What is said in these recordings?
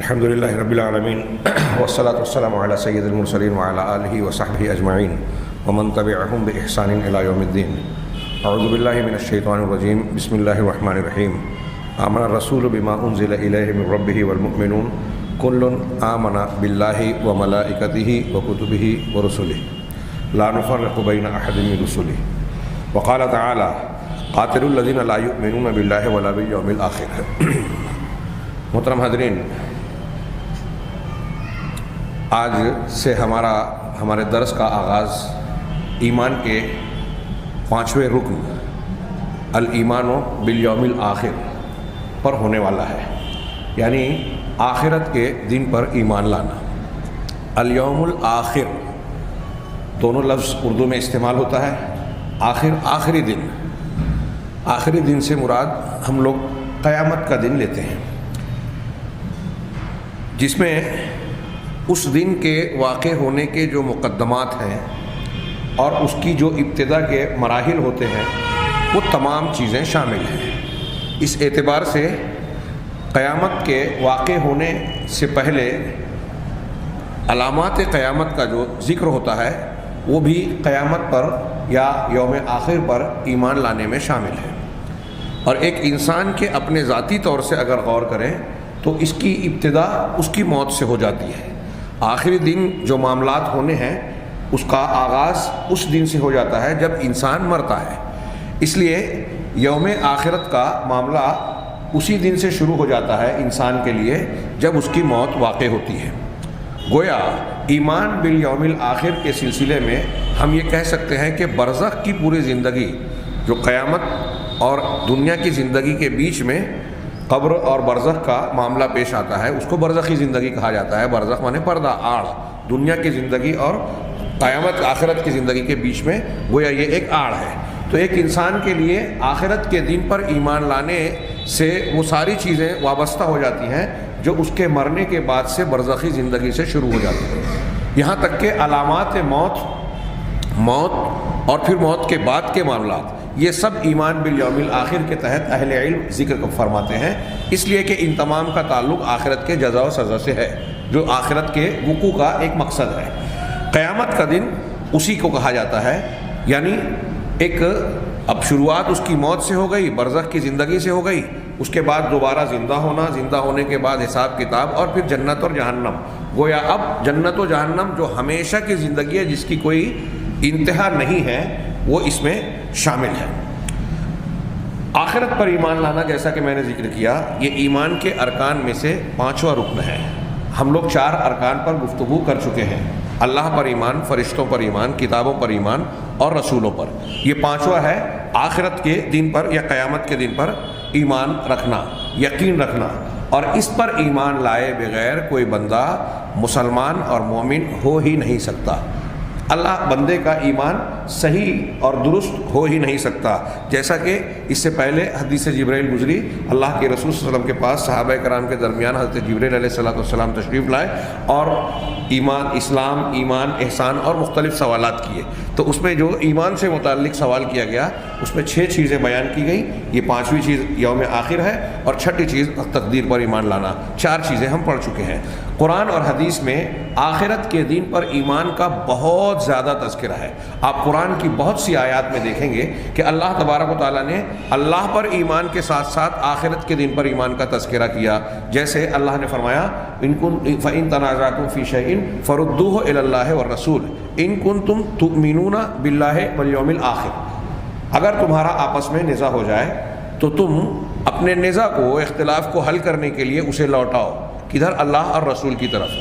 الحمد للہ رب العالمین والصلاة والسلام علی سید المرسلین وعلی آلہ وصحبہ اجمعین ومن تبعہم بإحسان الی یوم الدین. اعوذ باللہ من الشیطان الرجیم. بسم اللہ الرحمن الرحیم. آمن الرسول بما انزل الیہ من ربہ والمؤمنون کل آمن باللہ وملائکتہ وکتبہ ورسلہ لا نفرق بین احد من رسلہ. وقال تعالی قاتلوا الذین لا یؤمنون باللہ ولا بالیوم الآخر. محترم حاضرین، آج سے ہمارے درس کا آغاز ایمان کے 5ویں رکن الایمان بالیوم الآخر پر ہونے والا ہے، یعنی آخرت کے دن پر ایمان لانا. الیوم الآخر دونوں لفظ اردو میں استعمال ہوتا ہے. آخری دن. آخری دن سے مراد ہم لوگ قیامت کا دن لیتے ہیں، جس میں اس دن کے واقع ہونے کے جو مقدمات ہیں اور اس کی جو ابتدا کے مراحل ہوتے ہیں وہ تمام چیزیں شامل ہیں. اس اعتبار سے قیامت کے واقع ہونے سے پہلے علامات قیامت کا جو ذکر ہوتا ہے وہ بھی قیامت پر یا یوم آخر پر ایمان لانے میں شامل ہے. اور ایک انسان کے اپنے ذاتی طور سے اگر غور کریں تو اس کی ابتدا اس کی موت سے ہو جاتی ہے. آخری دن جو معاملات ہونے ہیں اس کا آغاز اس دن سے ہو جاتا ہے جب انسان مرتا ہے. اس لیے یوم آخرت کا معاملہ اسی دن سے شروع ہو جاتا ہے انسان کے لیے جب اس کی موت واقع ہوتی ہے. گویا ایمان بالیوم الآخر کے سلسلے میں ہم یہ کہہ سکتے ہیں کہ برزخ کی پوری زندگی، جو قیامت اور دنیا کی زندگی کے بیچ میں قبر اور برزخ کا معاملہ پیش آتا ہے، اس کو برزخی زندگی کہا جاتا ہے. برزخ مانے پردہ، آڑ. دنیا کی زندگی اور قیامت آخرت کی زندگی کے بیچ میں گویا یہ ایک آڑ ہے. تو ایک انسان کے لیے آخرت کے دن پر ایمان لانے سے وہ ساری چیزیں وابستہ ہو جاتی ہیں جو اس کے مرنے کے بعد سے برزخی زندگی سے شروع ہو جاتی ہیں. یہاں تک کہ علامات موت اور پھر موت کے بعد کے معاملات، یہ سب ایمان بالیوم الآخر کے تحت اہل علم ذکر فرماتے ہیں، اس لیے کہ ان تمام کا تعلق آخرت کے جزا و سزا سے ہے، جو آخرت کے وقوع کا ایک مقصد ہے. قیامت کا دن اسی کو کہا جاتا ہے، یعنی ایک اب شروعات اس کی موت سے ہو گئی، برزخ کی زندگی سے ہو گئی، اس کے بعد دوبارہ زندہ ہونا، زندہ ہونے کے بعد حساب کتاب، اور پھر جنت اور جہنم. گویا اب جنت و جہنم جو ہمیشہ کی زندگی ہے، جس کی کوئی انتہا نہیں ہے، وہ اس میں شامل ہے. آخرت پر ایمان لانا، جیسا کہ میں نے ذکر کیا، یہ ایمان کے ارکان میں سے 5واں رکن ہے. ہم لوگ 4 ارکان پر گفتگو کر چکے ہیں: اللہ پر ایمان، فرشتوں پر ایمان، کتابوں پر ایمان اور رسولوں پر. یہ 5واں ہے آخرت کے دن پر یا قیامت کے دن پر ایمان رکھنا، یقین رکھنا. اور اس پر ایمان لائے بغیر کوئی بندہ مسلمان اور مومن ہو ہی نہیں سکتا. اللہ بندے کا ایمان صحیح اور درست ہو ہی نہیں سکتا. جیسا کہ اس سے پہلے حدیث جبرائیل گزری، اللہ کے رسول صلی اللہ علیہ وسلم کے پاس صحابہ کرام کے درمیان حضرت جبرائیل علیہ السلام تشریف لائے اور ایمان، اسلام، ایمان، احسان اور مختلف سوالات کیے. تو اس میں جو ایمان سے متعلق سوال کیا گیا اس میں 6 چیزیں بیان کی گئیں. یہ 5ویں چیز یوم آخر ہے، اور 6ٹھی چیز تقدیر پر ایمان لانا. 4 چیزیں ہم پڑھ چکے ہیں. قرآن اور حدیث میں آخرت کے دن پر ایمان کا بہت زیادہ تذکرہ ہے. آپ قرآن کی بہت سی آیات میں دیکھیں گے کہ اللہ تبارک و تعالیٰ نے اللہ پر ایمان کے ساتھ ساتھ آخرت کے دن پر ایمان کا تذکرہ کیا. جیسے اللہ نے فرمایا فَإِن تَنَازَعْتُمْ فِي شَيْءٍ فَرُدُّوهُ إِلَى اللَّهِ وَالرَّسُولِ إِن كُنتُمْ تُؤْمِنُونَ بِاللَّهِ وَالْيَوْمِ الْآخِرِ. اگر تمہارا آپس میں نزاع ہو جائے تو تم اپنے نزاع کو، اختلاف کو حل کرنے کے لیے اسے لوٹاؤ کدھر؟ اللہ اور رسول کی طرف.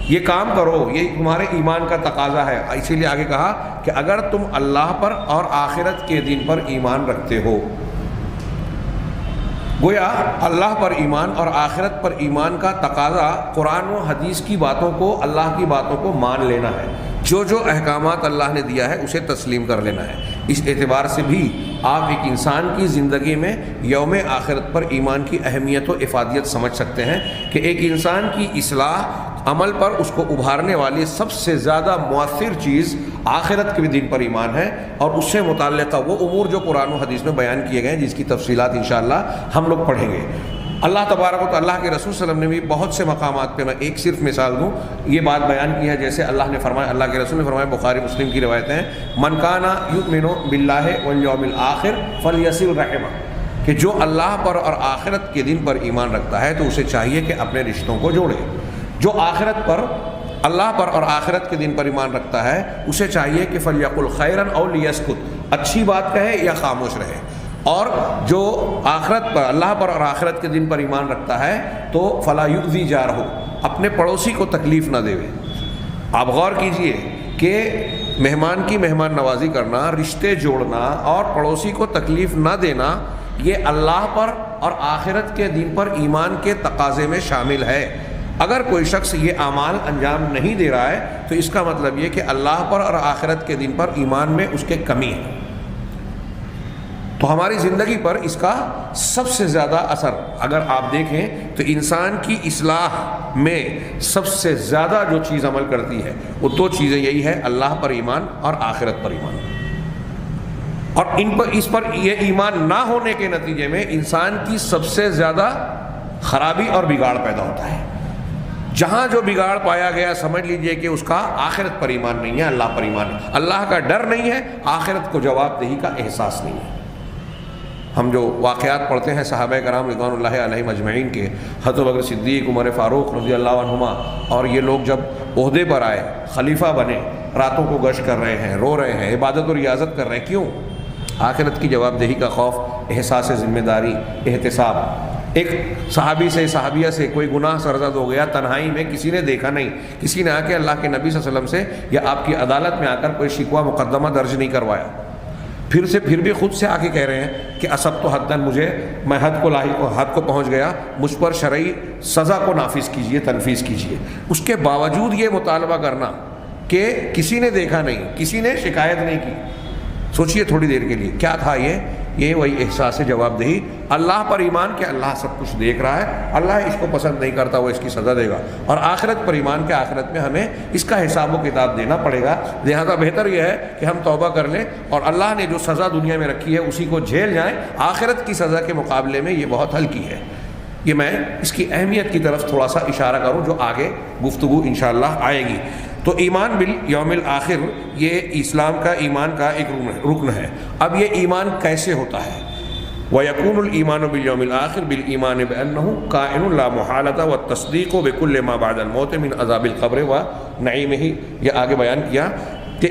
یہ کام کرو، یہ تمہارے ایمان کا تقاضا ہے. اسی لیے آگے کہا کہ اگر تم اللہ پر اور آخرت کے دن پر ایمان رکھتے ہو. گویا اللہ پر ایمان اور آخرت پر ایمان کا تقاضا قرآن و حدیث کی باتوں کو، اللہ کی باتوں کو مان لینا ہے. جو احکامات اللہ نے دیا ہے اسے تسلیم کر لینا ہے. اس اعتبار سے بھی آپ ایک انسان کی زندگی میں یوم آخرت پر ایمان کی اہمیت و افادیت سمجھ سکتے ہیں کہ ایک انسان کی اصلاح عمل پر اس کو ابھارنے والی سب سے زیادہ مؤثر چیز آخرت کے دن پر ایمان ہے، اور اس سے متعلقہ وہ امور جو قرآن و حدیث میں بیان کیے گئے ہیں، جس کی تفصیلات انشاءاللہ ہم لوگ پڑھیں گے. اللہ تبارک و تعالی اللہ کے رسول صلی اللہ علیہ وسلم نے بھی بہت سے مقامات پہ، میں ایک صرف مثال دوں، یہ بات بیان کی ہے، جیسے اللہ نے فرمایا، اللہ کے رسول نے فرمایا، بخاری مسلم کی روایتیں ہیں، من کان یؤمن باللہ والیوم الآخر فلیصل رحمہ، کہ جو اللہ پر اور آخرت کے دن پر ایمان رکھتا ہے تو اسے چاہیے کہ اپنے رشتوں کو جوڑے۔ جو آخرت پر، اللہ پر اور آخرت کے دن پر ایمان رکھتا ہے اسے چاہیے کہ فلیقل خیرا او لیسکت، اچھی بات کہے یا خاموش رہے۔ اور جو آخرت پر، اللہ پر اور آخرت کے دن پر ایمان رکھتا ہے تو فلا یؤذی جارہ، اپنے پڑوسی کو تکلیف نہ دے۔ آپ غور کیجئے کہ مہمان کی مہمان نوازی کرنا، رشتے جوڑنا اور پڑوسی کو تکلیف نہ دینا، یہ اللہ پر اور آخرت کے دن پر ایمان کے تقاضے میں شامل ہے۔ اگر کوئی شخص یہ اعمال انجام نہیں دے رہا ہے تو اس کا مطلب یہ کہ اللہ پر اور آخرت کے دن پر ایمان میں اس کے کمی ہے۔ تو ہماری زندگی پر اس کا سب سے زیادہ اثر اگر آپ دیکھیں تو انسان کی اصلاح میں سب سے زیادہ جو چیز عمل کرتی ہے وہ دو چیزیں یہی ہے، اللہ پر ایمان اور آخرت پر ایمان۔ اور اس پر یہ ایمان نہ ہونے کے نتیجے میں انسان کی سب سے زیادہ خرابی اور بگاڑ پیدا ہوتا ہے۔ جہاں جو بگاڑ پایا گیا سمجھ لیجئے کہ اس کا آخرت پر ایمان نہیں ہے، اللہ پر ایمان ہے، اللہ کا ڈر نہیں ہے، آخرت کو جواب دہی کا احساس نہیں ہے۔ ہم جو واقعات پڑھتے ہیں صحابہ کرام رضوان اللہ علیہم اجمعین کے، حضرت بکر صدیق، عمر فاروق رضی اللہ عنہما، اور یہ لوگ جب عہدے پر آئے، خلیفہ بنے، راتوں کو گشت کر رہے ہیں، رو رہے ہیں، عبادت و ریاضت کر رہے ہیں، کیوں؟ آخرت کی جواب دہی کا خوف، احساس ذمہ داری، احتساب۔ ایک صحابی سے، صحابیہ سے کوئی گناہ سرزد ہو گیا، تنہائی میں، کسی نے دیکھا نہیں، کسی نے آ کے اللہ کے نبی صلی اللہ علیہ وسلم سے یا آپ کی عدالت میں آ کر کوئی شکوہ مقدمہ درج نہیں کروایا، پھر بھی خود سے آ کے کہہ رہے ہیں کہ اسب تو حدن، میں حد کو پہنچ گیا، مجھ پر شرعی سزا کو نافذ کیجئے، تنفیذ کیجئے۔ اس کے باوجود یہ مطالبہ کرنا کہ کسی نے دیکھا نہیں، کسی نے شکایت نہیں کی، سوچئے تھوڑی دیر کے لیے کیا تھا یہ وہی احساس جواب دہی، اللہ پر ایمان کہ اللہ سب کچھ دیکھ رہا ہے، اللہ اس کو پسند نہیں کرتا، وہ اس کی سزا دے گا، اور آخرت پر ایمان کہ آخرت میں ہمیں اس کا حساب و کتاب دینا پڑے گا، لہذا بہتر یہ ہے کہ ہم توبہ کر لیں اور اللہ نے جو سزا دنیا میں رکھی ہے اسی کو جھیل جائیں، آخرت کی سزا کے مقابلے میں یہ بہت ہلکی ہے۔ یہ میں اس کی اہمیت کی طرف تھوڑا سا اشارہ کروں جو آگے گفتگو انشاءاللہ آئے گی۔ تو ایمان بالیوم الآخر یہ اسلام کا ایمان کا ایک رکن ہے۔ اب یہ ایمان کیسے ہوتا ہے؟ وَيَكُونُ الْإِيمَانُ بِالْيَوْمِ الْآخِرِ بِالْإِيمَانِ بِأَنَّهُ كَائِنٌ لَا مُحَالَةَ وَالتَّصْدِيقُ بِكُلِّ مَا بَعْدَ الْمَوْتِ مِنْ عَذَابِ الْقَبْرِ وَنَعِيمِهِ، یہ آگے بیان کیا کہ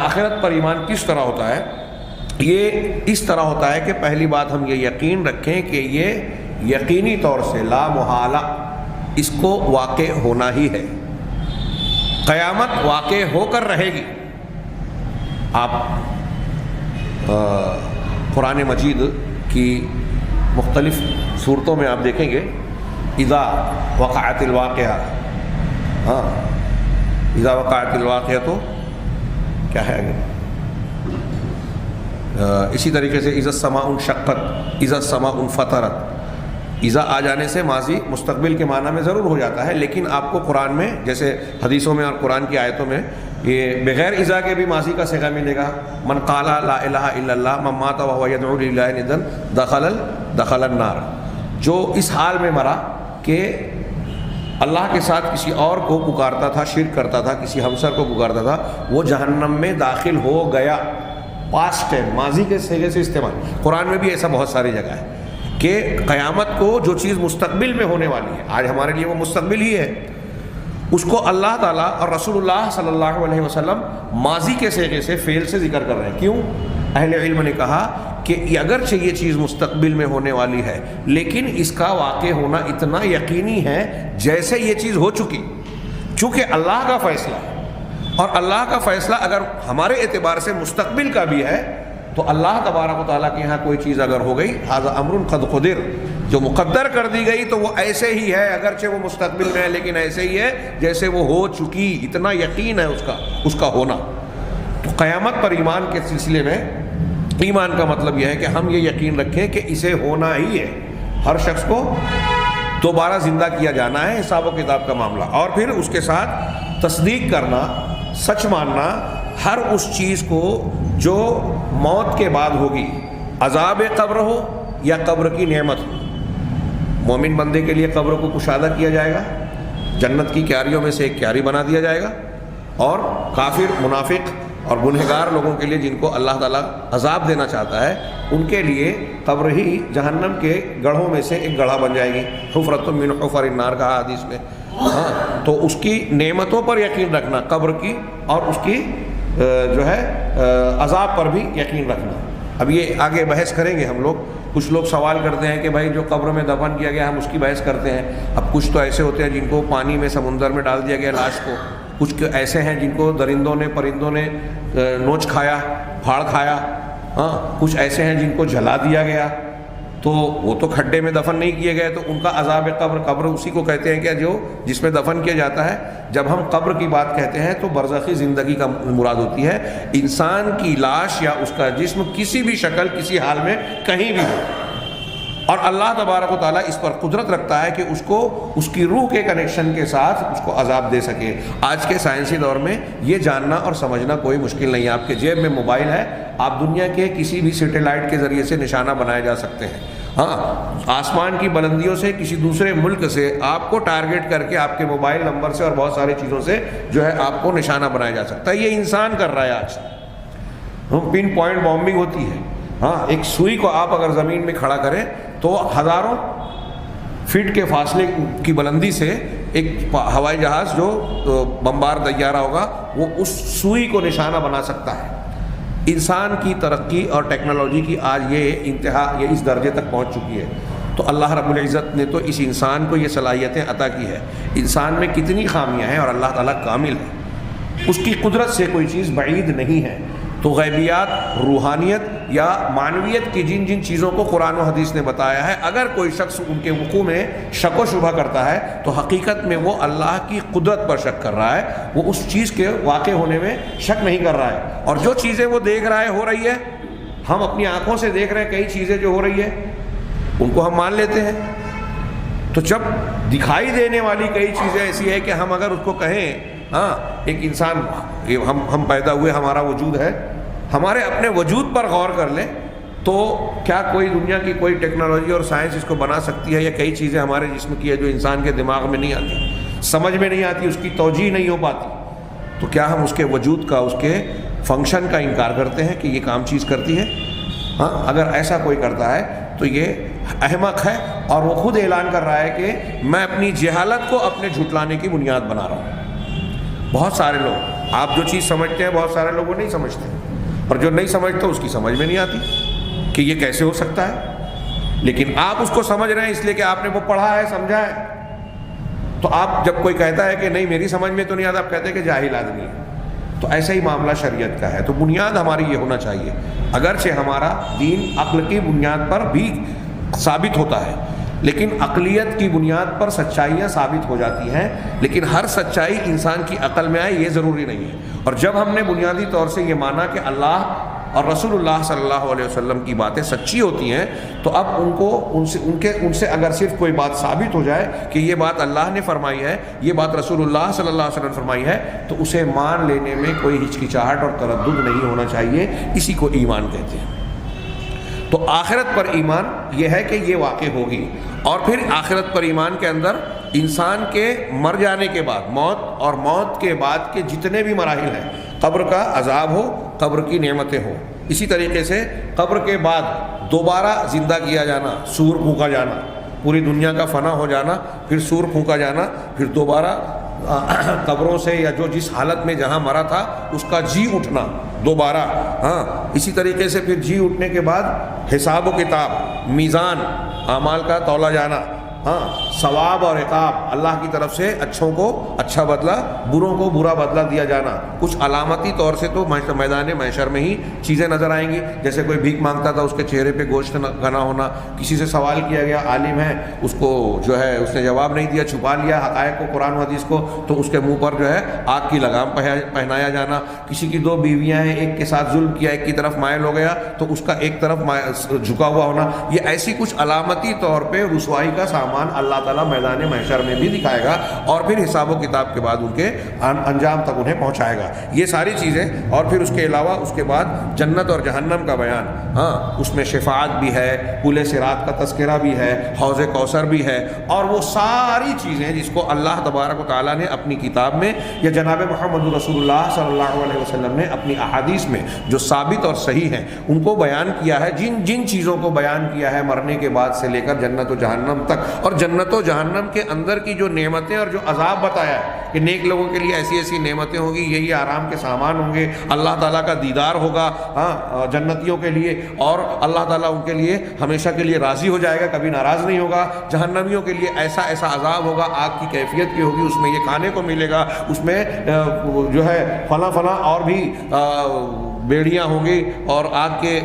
آخرت پر ایمان کس طرح ہوتا ہے۔ یہ اس طرح ہوتا ہے کہ پہلی بات ہم یہ یقین رکھیں کہ یہ یقینی طور سے لا محالہ اس کو واقع ہونا ہی ہے، قیامت واقع ہو کر رہے گی۔ آپ قرآن مجید کی مختلف صورتوں میں آپ دیکھیں گے اذا وقعت الواقعہ، اذا وقعت الواقعہ تو کیا ہے آگے؟ اسی طریقے سے اذا السماء انشقت، اذا السماء انفطرت، اذا آ جانے سے ماضی مستقبل کے معنی میں ضرور ہو جاتا ہے، لیکن آپ کو قرآن میں جیسے حدیثوں میں اور قرآن کی آیتوں میں یہ بغیر اذا کے بھی ماضی کا صیغہ ملے گا۔ من قال لا الہ الا اللہ من مات وهو يدعو لله ندا دخل النار، جو اس حال میں مرا کہ اللہ کے ساتھ کسی اور کو پکارتا تھا، شرک کرتا تھا، کسی ہمسر کو پکارتا تھا، وہ جہنم میں داخل ہو گیا۔ پاسٹ ٹینس، ماضی کے صیغے سے استعمال قرآن میں بھی ایسا بہت ساری جگہ ہے کہ قیامت کو جو چیز مستقبل میں ہونے والی ہے، آج ہمارے لیے وہ مستقبل ہی ہے، اس کو اللہ تعالیٰ اور رسول اللہ صلی اللہ علیہ وسلم ماضی کے صیغے سے فعل سے ذکر کر رہے ہیں۔ کیوں؟ اہل علم نے کہا کہ اگرچہ یہ چیز مستقبل میں ہونے والی ہے لیکن اس کا واقع ہونا اتنا یقینی ہے جیسے یہ چیز ہو چکی، چونکہ اللہ کا فیصلہ ہے، اور اللہ کا فیصلہ اگر ہمارے اعتبار سے مستقبل کا بھی ہے تو اللہ تبارک و تعالیٰ کے یہاں کوئی چیز اگر ہو گئی، ھذا امر قد قدر، جو مقدر کر دی گئی تو وہ ایسے ہی ہے، اگرچہ وہ مستقبل میں ہے لیکن ایسے ہی ہے جیسے وہ ہو چکی، اتنا یقین ہے اس کا ہونا۔ تو قیامت پر ایمان کے سلسلے میں ایمان کا مطلب یہ ہے کہ ہم یہ یقین رکھیں کہ اسے ہونا ہی ہے، ہر شخص کو دوبارہ زندہ کیا جانا ہے، حساب و کتاب کا معاملہ، اور پھر اس کے ساتھ تصدیق کرنا، سچ ماننا ہر اس چیز کو جو موت کے بعد ہوگی، عذاب قبر ہو یا قبر کی نعمت ہو۔ مومن بندے کے لیے قبر کو کشادہ کیا جائے گا، جنت کی کیاریوں میں سے ایک کیاری بنا دیا جائے گا، اور کافر، منافق اور گنہگار لوگوں کے لیے جن کو اللہ تعالیٰ عذاب دینا چاہتا ہے، ان کے لیے قبر ہی جہنم کے گڑھوں میں سے ایک گڑھا بن جائے گی۔ حفرۃ من حفر النار کہا حدیث میں۔ ہاں، تو اس کی نعمتوں پر یقین رکھنا قبر کی، اور اس کی جو ہے عذاب پر بھی یقین رکھنا۔ اب یہ آگے بحث کریں گے ہم لوگ۔ کچھ لوگ سوال کرتے ہیں کہ بھائی جو قبر میں دفن کیا گیا ہم اس کی بحث کرتے ہیں۔ اب کچھ تو ایسے ہوتے ہیں جن کو پانی میں، سمندر میں ڈال دیا گیا لاش کو، کچھ ایسے ہیں جن کو درندوں نے، پرندوں نے نوچ کھایا، پھاڑ کھایا، ہاں، کچھ ایسے ہیں جن کو جلا دیا گیا، تو وہ تو کھڈے میں دفن نہیں کیے گئے، تو ان کا عذاب قبر، قبر اسی کو کہتے ہیں کہ جو جس میں دفن کیا جاتا ہے۔ جب ہم قبر کی بات کہتے ہیں تو برزخی زندگی کا مراد ہوتی ہے، انسان کی لاش یا اس کا جسم کسی بھی شکل، کسی حال میں کہیں بھی ہو، اور اللہ تبارک و تعالیٰ اس پر قدرت رکھتا ہے کہ اس کو اس کی روح کے کنیکشن کے ساتھ اس کو عذاب دے سکے۔ آج کے سائنسی دور میں یہ جاننا اور سمجھنا کوئی مشکل نہیں ہے۔ آپ کے جیب میں موبائل ہے، آپ دنیا کے کسی بھی سیٹلائٹ کے ذریعے سے نشانہ بنائے جا سکتے ہیں۔ ہاں، آسمان کی بلندیوں سے کسی دوسرے ملک سے آپ کو ٹارگٹ کر کے آپ کے موبائل نمبر سے اور بہت ساری چیزوں سے جو ہے آپ کو نشانہ بنایا جا سکتا ہے۔ یہ انسان کر رہا ہے آج۔ پن پوائنٹ بامبنگ ہوتی ہے۔ ہاں، ایک سوئی کو آپ اگر زمین میں کھڑا کریں تو ہزاروں فٹ کے فاصلے کی بلندی سے ایک ہوائی جہاز جو بمبار طیارہ ہوگا وہ اس سوئی کو نشانہ بنا سکتا ہے۔ انسان کی ترقی اور ٹیکنالوجی کی آج یہ انتہا، یہ اس درجے تک پہنچ چکی ہے۔ تو اللہ رب العزت نے تو اس انسان کو یہ صلاحیتیں عطا کی ہے۔ انسان میں کتنی خامیاں ہیں اور اللہ تعالیٰ کامل ہے، اس کی قدرت سے کوئی چیز بعید نہیں ہے۔ تو غیبیات، روحانیت یا معنویت کی جن جن چیزوں کو قرآن و حدیث نے بتایا ہے، اگر کوئی شخص ان کے وقوع میں شک و شبہ کرتا ہے تو حقیقت میں وہ اللہ کی قدرت پر شک کر رہا ہے، وہ اس چیز کے واقع ہونے میں شک نہیں کر رہا ہے۔ اور جو چیزیں وہ دیکھ رہا ہے، ہو رہی ہے، ہم اپنی آنکھوں سے دیکھ رہے ہیں کئی چیزیں جو ہو رہی ہے، ان کو ہم مان لیتے ہیں۔ تو جب دکھائی دینے والی کئی چیزیں ایسی ہے کہ ہم اگر اس کو کہیں، ہاں، ایک انسان، ہم پیدا ہوئے، ہمارا وجود ہے، ہمارے اپنے وجود پر غور کر لیں تو کیا کوئی دنیا کی کوئی ٹیکنالوجی اور سائنس اس کو بنا سکتی ہے؟ یا کئی چیزیں ہمارے جسم کی ہے جو انسان کے دماغ میں نہیں آتی، سمجھ میں نہیں آتی، اس کی توجیہ نہیں ہو پاتی، تو کیا ہم اس کے وجود کا، اس کے فنکشن کا انکار کرتے ہیں کہ یہ کام چیز کرتی ہے؟ ہاں، اگر ایسا کوئی کرتا ہے تو یہ احمق ہے، اور وہ خود اعلان کر رہا ہے کہ میں اپنی جہالت کو اپنے جھٹلانے کی بنیاد بنا رہا ہوں۔ بہت سارے لوگ، آپ جو چیز سمجھتے ہیں بہت سارے لوگ وہ نہیں سمجھتے، اور جو نہیں سمجھتا اس کی سمجھ میں نہیں آتی کہ یہ کیسے ہو سکتا ہے، لیکن آپ اس کو سمجھ رہے ہیں اس لیے کہ آپ نے وہ پڑھا ہے، سمجھا ہے۔ تو آپ جب کوئی کہتا ہے کہ نہیں میری سمجھ میں تو نہیں آتا، آپ کہتے ہیں کہ جاہل آدمی ہے۔ تو ایسا ہی معاملہ شریعت کا ہے۔ تو بنیاد ہماری یہ ہونا چاہیے، اگرچہ ہمارا دین عقل کی بنیاد پر بھی ثابت ہوتا ہے، لیکن عقلیت کی بنیاد پر سچائیاں ثابت ہو جاتی ہیں، لیکن ہر سچائی انسان کی عقل میں آئے یہ ضروری نہیں ہے۔ اور جب ہم نے بنیادی طور سے یہ مانا کہ اللہ اور رسول اللہ صلی اللہ علیہ وسلم کی باتیں سچی ہوتی ہیں، تو اب ان سے اگر صرف کوئی بات ثابت ہو جائے کہ یہ بات اللہ نے فرمائی ہے، یہ بات رسول اللہ صلی اللہ علیہ وسلم نے فرمائی ہے، تو اسے مان لینے میں کوئی ہچکچاہٹ اور تردد نہیں ہونا چاہیے۔ اسی کو ایمان کہتے ہیں۔ تو آخرت پر ایمان یہ ہے کہ یہ واقع ہوگی، اور پھر آخرت پر ایمان کے اندر انسان کے مر جانے کے بعد، موت اور موت کے بعد کے جتنے بھی مراحل ہیں، قبر کا عذاب ہو، قبر کی نعمتیں ہوں، اسی طریقے سے قبر کے بعد دوبارہ زندہ کیا جانا، سور پھونکا جانا، پوری دنیا کا فنا ہو جانا، پھر سور پھونکا جانا، پھر دوبارہ قبروں سے یا جو جس حالت میں جہاں مرا تھا اس کا جی اٹھنا دوبارہ، ہاں، اسی طریقے سے پھر جی اٹھنے کے بعد حساب و کتاب، میزان، اعمال کا تولا جانا، ہاں، ثواب اور عقاب، اللہ کی طرف سے اچھوں کو اچھا بدلہ، بروں کو برا بدلہ دیا جانا۔ کچھ علامتی طور سے تو میدان محشر میں ہی چیزیں نظر آئیں گی، جیسے کوئی بھیک مانگتا تھا اس کے چہرے پہ گوشت گنا ہونا، کسی سے سوال کیا گیا، عالم ہے، اس کو جو ہے اس نے جواب نہیں دیا، چھپا لیا حقائق کو، قرآن و حدیث کو، تو اس کے منہ پر جو ہے آگ کی لگام پہنایا جانا۔ کسی کی دو بیویاں ہیں، ایک کے ساتھ ظلم کیا، ایک کی طرف مائل ہو گیا تو اس کا ایک طرف جھکا ہوا ہونا۔ یہ ایسی کچھ علامتی طور پہ رسوائی کا سامان سامان اللہ تعالیٰ میدان محشر میں بھی دکھائے گا اور پھر حساب و کتاب کے بعد ان کے انجام تک انہیں پہنچائے گا. یہ ساری چیزیں اور پھر اس کے علاوہ اس کے بعد جنت اور جہنم کا بیان. ہاں اس میں شفاعت بھی ہے, پل صراط کا تذکرہ بھی ہے, حوض کوثر بھی ہے, اور وہ ساری چیزیں جس کو اللہ تبارک و تعالیٰ نے اپنی کتاب میں یا جناب محمد رسول اللہ صلی اللہ علیہ وسلم نے اپنی احادیث میں جو ثابت اور صحیح ہیں ان کو بیان کیا ہے. جن چیزوں کو بیان کیا ہے مرنے کے بعد سے لے کر جنت و جہنم تک, اور جنت و جہنم کے اندر کی جو نعمتیں اور جو عذاب بتایا ہے کہ نیک لوگوں کے لیے ایسی ایسی نعمتیں ہوں گی, یہی آرام کے سامان ہوں گے, اللہ تعالیٰ کا دیدار ہوگا ہاں جنتیوں کے لیے, اور اللہ تعالیٰ ان کے لیے ہمیشہ کے لیے راضی ہو جائے گا, کبھی ناراض نہیں ہوگا. جہنمیوں کے لیے ایسا ایسا عذاب ہوگا, آگ کی کیفیت کی ہوگی, اس میں یہ کھانے کو ملے گا, اس میں جو ہے فلاں اور بھی بیڑیاں ہوں گی اور آگ کے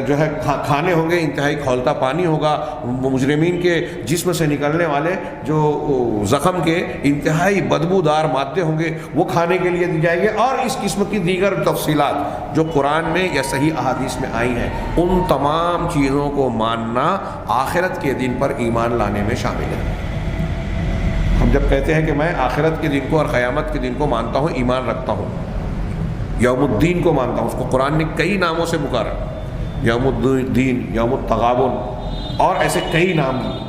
جو ہے کھانے ہوں گے, انتہائی کھولتا پانی ہوگا, مجرمین کے جسم سے نکلنے والے جو زخم کے انتہائی بدبودار مادے ہوں گے وہ کھانے کے لیے دی جائیں گے, اور اس قسم کی دیگر تفصیلات جو قرآن میں یا صحیح احادیث میں آئی ہیں. ان تمام چیزوں کو ماننا آخرت کے دن پر ایمان لانے میں شامل ہے. ہم جب کہتے ہیں کہ میں آخرت کے دن کو اور قیامت کے دن کو مانتا ہوں, ایمان رکھتا ہوں, یوم الدین کو مانتا ہوں, اس کو قرآن نے کئی ناموں سے پکارا, یوم الدین, یوم التغابن اور ایسے کئی نام دیے,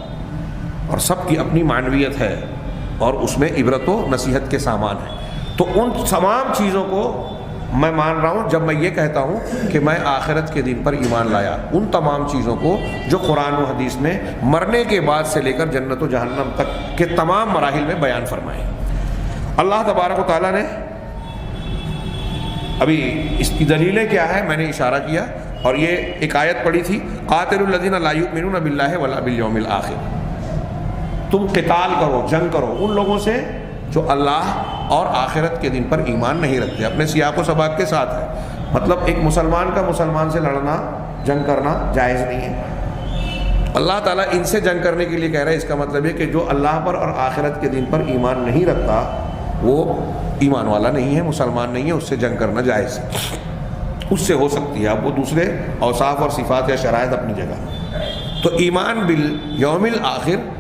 اور سب کی اپنی معنویت ہے اور اس میں عبرت و نصیحت کے سامان ہیں. تو ان تمام چیزوں کو میں مان رہا ہوں جب میں یہ کہتا ہوں کہ میں آخرت کے دن پر ایمان لایا. ان تمام چیزوں کو جو قرآن و حدیث نے مرنے کے بعد سے لے کر جنت و جہنم تک کے تمام مراحل میں بیان فرمائے. اللہ تبارک و تعالیٰ نے ابھی اس کی دلیلیں کیا ہے میں نے اشارہ کیا, اور یہ ایک آیت پڑھی تھی, قاتل الذین لا یؤمنون باللہ ولا بالیوم الآخر. تم قتال کرو, جنگ کرو ان لوگوں سے جو اللہ اور آخرت کے دن پر ایمان نہیں رکھتے. اپنے سیاق و سباق کے ساتھ ہے, مطلب ایک مسلمان کا مسلمان سے لڑنا, جنگ کرنا جائز نہیں ہے. اللہ تعالیٰ ان سے جنگ کرنے کے لیے کہہ رہا ہے, اس کا مطلب ہے کہ جو اللہ پر اور آخرت کے دن پر ایمان نہیں رکھتا وہ ایمان والا نہیں ہے, مسلمان نہیں ہے, اس سے جنگ کرنا جائز ہے, اس سے ہو سکتی ہے. اب وہ دوسرے اوصاف اور صفات یا شرائط اپنی جگہ. تو ایمان بالیوم الآخر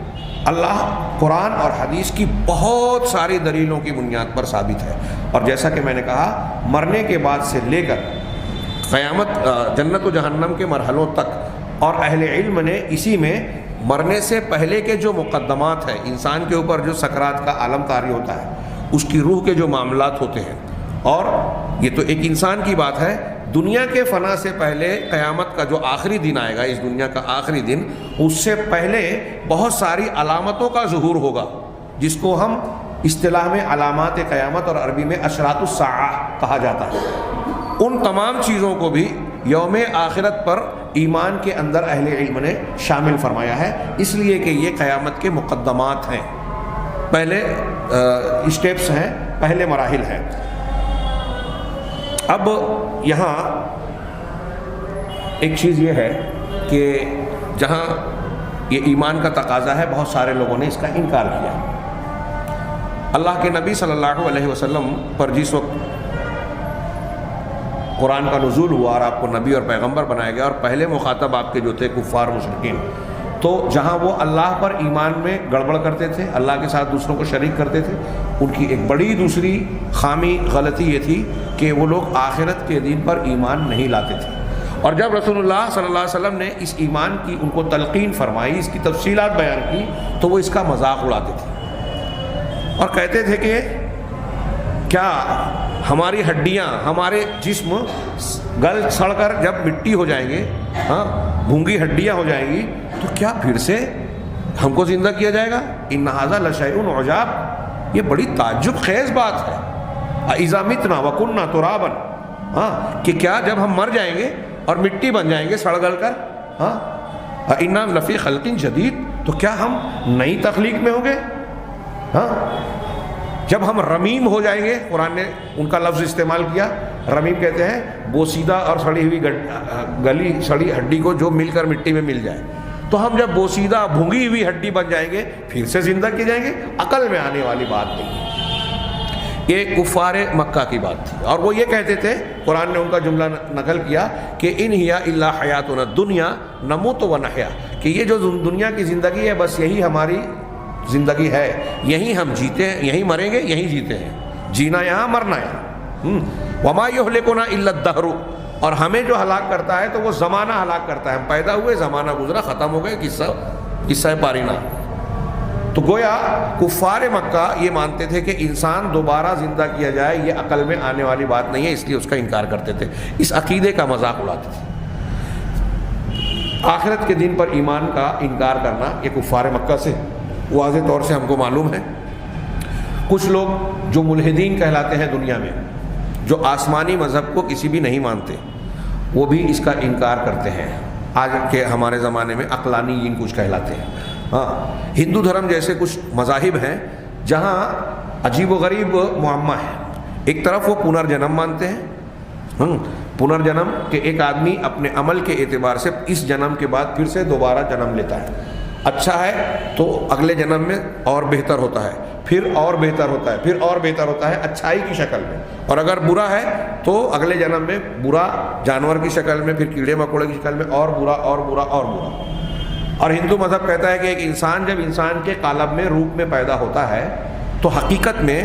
اللہ قرآن اور حدیث کی بہت ساری دلیلوں کی بنیاد پر ثابت ہے. اور جیسا کہ میں نے کہا مرنے کے بعد سے لے کر قیامت جنت و جہنم کے مرحلوں تک, اور اہل علم نے اسی میں مرنے سے پہلے کے جو مقدمات ہیں, انسان کے اوپر جو سکرات کا عالم طاری ہوتا ہے, اس کی روح کے جو معاملات ہوتے ہیں, اور یہ تو ایک انسان کی بات ہے, دنیا کے فنا سے پہلے قیامت کا جو آخری دن آئے گا, اس دنیا کا آخری دن, اس سے پہلے بہت ساری علامتوں کا ظہور ہوگا جس کو ہم اصطلاح میں علامات قیامت اور عربی میں اشراط الساعہ کہا جاتا ہے. ان تمام چیزوں کو بھی یوم آخرت پر ایمان کے اندر اہل علم نے شامل فرمایا ہے, اس لیے کہ یہ قیامت کے مقدمات ہیں, پہلے اسٹیپس ہیں, پہلے مراحل ہیں. اب یہاں ایک چیز یہ ہے کہ جہاں یہ ایمان کا تقاضا ہے, بہت سارے لوگوں نے اس کا انکار کیا. اللہ کے نبی صلی اللہ علیہ وسلم پر جس وقت قرآن کا نزول ہوا اور آپ کو نبی اور پیغمبر بنایا گیا, اور پہلے مخاطب آپ کے جو تھے کفار مشرکین, تو جہاں وہ اللہ پر ایمان میں گڑبڑ کرتے تھے, اللہ کے ساتھ دوسروں کو شریک کرتے تھے, ان کی ایک بڑی دوسری خامی غلطی یہ تھی کہ وہ لوگ آخرت کے دن پر ایمان نہیں لاتے تھے. اور جب رسول اللہ صلی اللہ علیہ وسلم نے اس ایمان کی ان کو تلقین فرمائی, اس کی تفصیلات بیان کی, تو وہ اس کا مذاق اڑاتے تھے اور کہتے تھے کہ کیا ہماری ہڈیاں, ہمارے جسم گل سڑ کر جب مٹی ہو جائیں گے, ہاں بھونگی ہڈیاں ہو جائیں گی, تو کیا پھر سے ہم کو زندہ کیا جائے گا؟ ان ھذا لشیء عجاب, یہ بڑی تعجب خیز بات ہے. اذا متنا وکننا ترابا, ہاں کہ کیا جب ہم مر جائیں گے اور مٹی بن جائیں گے سڑ گل کر, ہاں انا لفی خلق جدید, تو کیا ہم نئی تخلیق میں ہوں گے؟ ہاں جب ہم رمیم ہو جائیں گے, قرآن نے ان کا لفظ استعمال کیا, رمیم کہتے ہیں بوسیدہ اور سڑی ہوئی گلی سڑی ہڈی کو جو مل کر مٹی میں مل جائے, تو ہم جب بوسیدہ بھونگی ہوئی ہڈی بن جائیں گے پھر سے زندہ کیے جائیں گے, عقل میں آنے والی بات نہیں ہے. یہ کفار مکہ کی بات تھی, اور وہ یہ کہتے تھے, قرآن نے ان کا جملہ نقل کیا کہ ان ہی الا حیاتنا الدنیا نموت و نحیا, کہ یہ جو دنیا کی زندگی ہے بس یہی ہماری زندگی ہے، یہیں ہم جیتے ہیں، یہیں مریں گے، یہیں جیتے ہیں، جینا یہاں مرنا یہاں۔ وما یہلکنا الا الدہر، اور ہمیں جو ہلاک کرتا ہے تو وہ زمانہ ہلاک کرتا ہے، ہم پیدا ہوئے، زمانہ گزرا، ختم ہو گئے، قصہ پارینہ۔ تو گویا کفار مکہ یہ مانتے تھے کہ انسان دوبارہ زندہ کیا جائے یہ عقل میں آنے والی بات نہیں ہے، اس لیے اس کا انکار کرتے تھے، اس عقیدے کا مذاق اڑاتے تھے۔ آخرت کے دن پر ایمان کا انکار کرنا یہ کفار مکہ سے واضح طور سے ہم کو معلوم ہے۔ کچھ لوگ جو ملحدین کہلاتے ہیں دنیا میں، جو آسمانی مذہب کو کسی بھی نہیں مانتے، وہ بھی اس کا انکار کرتے ہیں۔ آج کے ہمارے زمانے میں عقلانیین کچھ کہلاتے ہیں۔ ہاں، ہندو دھرم جیسے کچھ مذاہب ہیں جہاں عجیب و غریب معمہ ہے۔ ایک طرف وہ پنرجنم مانتے ہیں، پنرجنم کہ ایک آدمی اپنے عمل کے اعتبار سے اس جنم کے بعد پھر سے دوبارہ جنم لیتا ہے، اچھا ہے تو اگلے جنم میں اور بہتر ہوتا ہے، پھر اور بہتر ہوتا ہے، پھر اور بہتر ہوتا ہے اچھائی کی شکل میں، اور اگر برا ہے تو اگلے جنم میں برا جانور کی شکل میں، پھر کیڑے مکوڑے کی شکل میں، اور برا اور برا اور برا۔ اور ہندو مذہب کہتا ہے کہ ایک انسان جب انسان کے قالب میں روپ میں پیدا ہوتا ہے تو حقیقت میں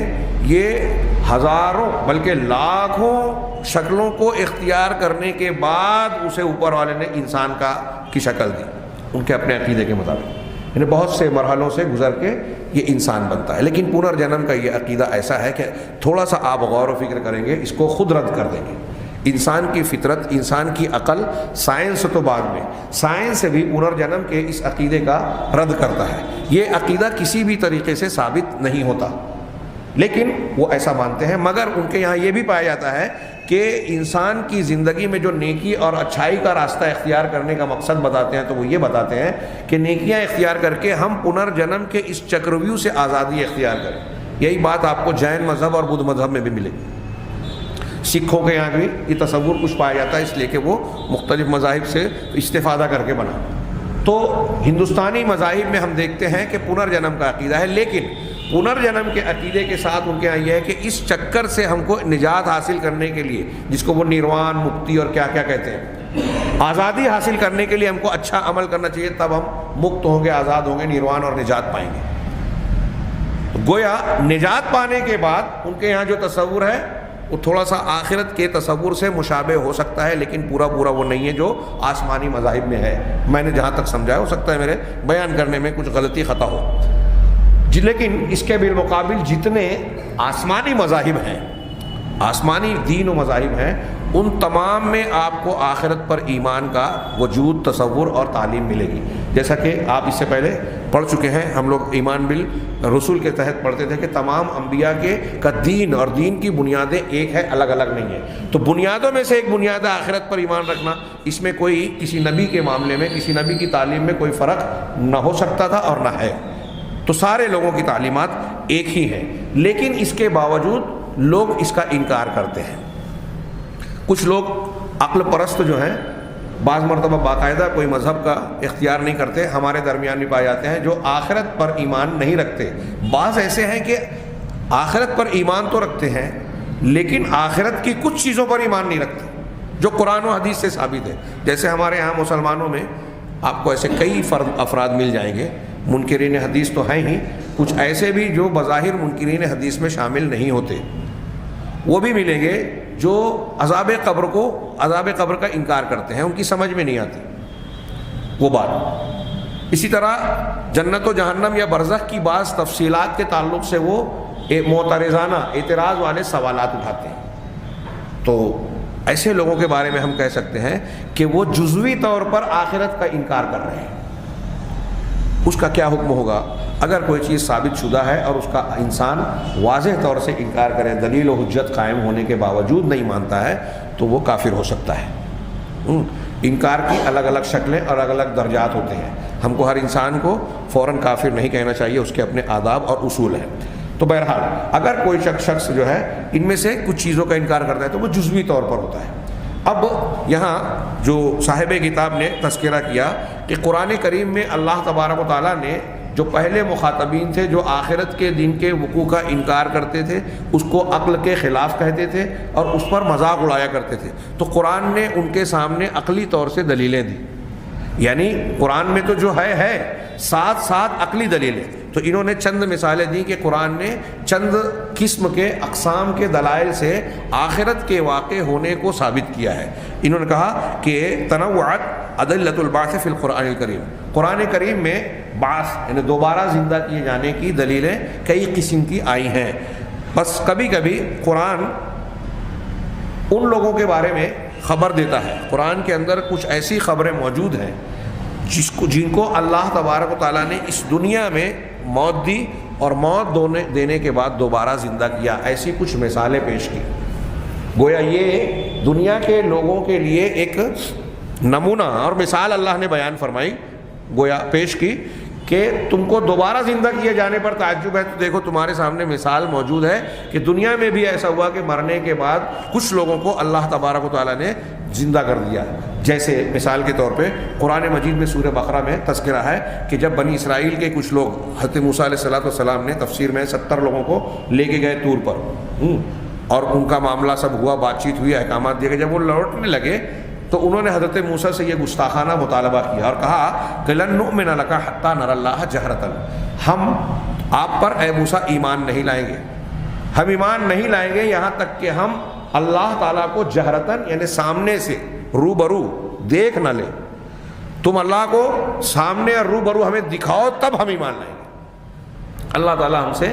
یہ ہزاروں بلکہ لاکھوں شکلوں کو اختیار کرنے کے بعد اسے اوپر والے نے انسان کی شکل دی، ان کے اپنے عقیدے کے مطابق، یعنی بہت سے مرحلوں سے گزر کے یہ انسان بنتا ہے۔ لیکن پنرجنم کا یہ عقیدہ ایسا ہے کہ تھوڑا سا آپ غور و فکر کریں گے اس کو خود رد کر دیں گے۔ انسان کی فطرت، انسان کی عقل، سائنس تو بعد میں، سائنس بھی پنرجنم کے اس عقیدے کا رد کرتا ہے۔ یہ عقیدہ کسی بھی طریقے سے ثابت نہیں ہوتا، لیکن وہ ایسا مانتے ہیں۔ مگر ان کے یہاں یہ بھی پایا جاتا ہے کہ انسان کی زندگی میں جو نیکی اور اچھائی کا راستہ اختیار کرنے کا مقصد بتاتے ہیں تو وہ یہ بتاتے ہیں کہ نیکیاں اختیار کر کے ہم پنرجنم کے اس چکرویو سے آزادی اختیار کریں۔ یہی بات آپ کو جین مذہب اور بدھ مذہب میں بھی ملے گی۔ سکھوں کے یہاں بھی یہ تصور کچھ پایا جاتا ہے، اس لیے کہ وہ مختلف مذاہب سے استفادہ کر کے بنا۔ تو ہندوستانی مذاہب میں ہم دیکھتے ہیں کہ پنرجنم کا عقیدہ ہے، لیکن پنرجنم کے عقیدے کے ساتھ ان کے یہاں یہ ہے کہ اس چکر سے ہم کو نجات حاصل کرنے کے لیے، جس کو وہ نروان، مکتی اور کیا کیا کہتے ہیں، آزادی حاصل کرنے کے لیے ہم کو اچھا عمل کرنا چاہیے، تب ہم مکت ہوں گے، آزاد ہوں گے، نروان اور نجات پائیں گے۔ تو گویا نجات پانے کے بعد ان کے یہاں جو تصور ہے وہ تھوڑا سا آخرت کے تصور سے مشابہ ہو سکتا ہے، لیکن پورا وہ نہیں ہے جو آسمانی مذاہب میں ہے۔ میں نے جہاں تک سمجھا ہے، ہو سکتا ہے میرے بیان کرنے میں کچھ غلطی خطا ہو، لیکن اس کے بالمقابل جتنے آسمانی مذاہب ہیں، آسمانی دین و مذاہب ہیں، ان تمام میں آپ کو آخرت پر ایمان کا وجود، تصور اور تعلیم ملے گی۔ جیسا کہ آپ اس سے پہلے پڑھ چکے ہیں، ہم لوگ ایمان بالرسول کے تحت پڑھتے تھے کہ تمام انبیاء کا دین اور دین کی بنیادیں ایک ہے، الگ الگ نہیں ہے۔ تو بنیادوں میں سے ایک بنیاد ہے آخرت پر ایمان رکھنا، اس میں کوئی کسی نبی کے معاملے میں، کسی نبی کی تعلیم میں کوئی فرق نہ ہو سکتا تھا اور نہ ہے۔ تو سارے لوگوں کی تعلیمات ایک ہی ہیں، لیکن اس کے باوجود لوگ اس کا انکار کرتے ہیں۔ کچھ لوگ عقل پرست جو ہیں، بعض مرتبہ باقاعدہ کوئی مذہب کا اختیار نہیں کرتے، ہمارے درمیان بھی پائے جاتے ہیں جو آخرت پر ایمان نہیں رکھتے۔ بعض ایسے ہیں کہ آخرت پر ایمان تو رکھتے ہیں لیکن آخرت کی کچھ چیزوں پر ایمان نہیں رکھتے جو قرآن و حدیث سے ثابت ہے۔ جیسے ہمارے یہاں مسلمانوں میں آپ کو ایسے کئی افراد مل جائیں گے، منکرین حدیث تو ہیں ہی، کچھ ایسے بھی جو بظاہر منکرین حدیث میں شامل نہیں ہوتے، وہ بھی ملیں گے جو عذاب قبر کا انکار کرتے ہیں، ان کی سمجھ میں نہیں آتی وہ بات۔ اسی طرح جنت و جہنم یا برزخ کی بعض تفصیلات کے تعلق سے وہ معترضانہ، اعتراض والے سوالات اٹھاتے ہیں۔ تو ایسے لوگوں کے بارے میں ہم کہہ سکتے ہیں کہ وہ جزوی طور پر آخرت کا انکار کر رہے ہیں۔ اس کا کیا حکم ہوگا؟ اگر کوئی چیز ثابت شدہ ہے اور اس کا انسان واضح طور سے انکار کرے، دلیل و حجت قائم ہونے کے باوجود نہیں مانتا ہے، تو وہ کافر ہو سکتا ہے۔ انکار کی الگ الگ شکلیں اور الگ الگ درجات ہوتے ہیں، ہم کو ہر انسان کو فوراً کافر نہیں کہنا چاہیے، اس کے اپنے آداب اور اصول ہیں۔ تو بہرحال اگر کوئی شخص جو ہے ان میں سے کچھ چیزوں کا انکار کرتا ہے تو وہ جزوی طور پر ہوتا ہے۔ اب یہاں جو صاحب کتاب نے تذکرہ کیا کہ قرآن کریم میں اللہ تبارک و تعالیٰ نے جو پہلے مخاطبین تھے جو آخرت کے دن کے وقوع کا انکار کرتے تھے، اس کو عقل کے خلاف کہتے تھے اور اس پر مذاق اڑایا کرتے تھے، تو قرآن نے ان کے سامنے عقلی طور سے دلیلیں دی یعنی قرآن میں تو جو ہے ساتھ ساتھ عقلی دلیلیں. تو انہوں نے چند مثالیں دی کہ قرآن نے چند قسم کے اقسام کے دلائل سے آخرت کے واقع ہونے کو ثابت کیا ہے. انہوں نے کہا کہ تنوعت ادلۃ البعث فی القرآن الکریم، قرآن کریم میں بعث یعنی دوبارہ زندہ کیے جانے کی دلیلیں کئی قسم کی آئی ہیں. بس کبھی کبھی قرآن ان لوگوں کے بارے میں خبر دیتا ہے، قرآن کے اندر کچھ ایسی خبریں موجود ہیں جن کو اللہ تبارک و تعالیٰ نے اس دنیا میں موت دی اور موت دینے کے بعد دوبارہ زندہ کیا. ایسی کچھ مثالیں پیش کی. گویا یہ دنیا کے لوگوں کے لیے ایک نمونہ اور مثال اللہ نے بیان فرمائی، گویا پیش کی کہ تم کو دوبارہ زندہ کیے جانے پر تعجب ہے تو دیکھو تمہارے سامنے مثال موجود ہے کہ دنیا میں بھی ایسا ہوا کہ مرنے کے بعد کچھ لوگوں کو اللہ تبارک و تعالیٰ نے زندہ کر دیا. جیسے مثال کے طور پہ قرآن مجید میں سورہ بقرہ میں تذکرہ ہے کہ جب بنی اسرائیل کے کچھ لوگ حضرت موسیٰ علیہ السلام نے تفسیر میں 70 لوگوں کو لے کے گئے طور پر اور ان کا معاملہ سب ہوا، بات چیت ہوئی، احکامات دیے گئے. جب وہ لوٹنے لگے تو انہوں نے حضرت موسیٰ سے یہ گستاخانہ مطالبہ کیا اور کہا کہ لن نؤمن لک حتی نری اللہ جہرۃ، ہم آپ پر اے موسیٰ ایمان نہیں لائیں گے، ہم ایمان نہیں لائیں گے یہاں تک کہ ہم اللہ تعالیٰ کو جہرتاً یعنی سامنے سے روبرو دیکھ نہ لیں. تم اللہ کو سامنے اور روبرو ہمیں دکھاؤ تب ہم ایمان لائیں گے. اللہ تعالیٰ ہم سے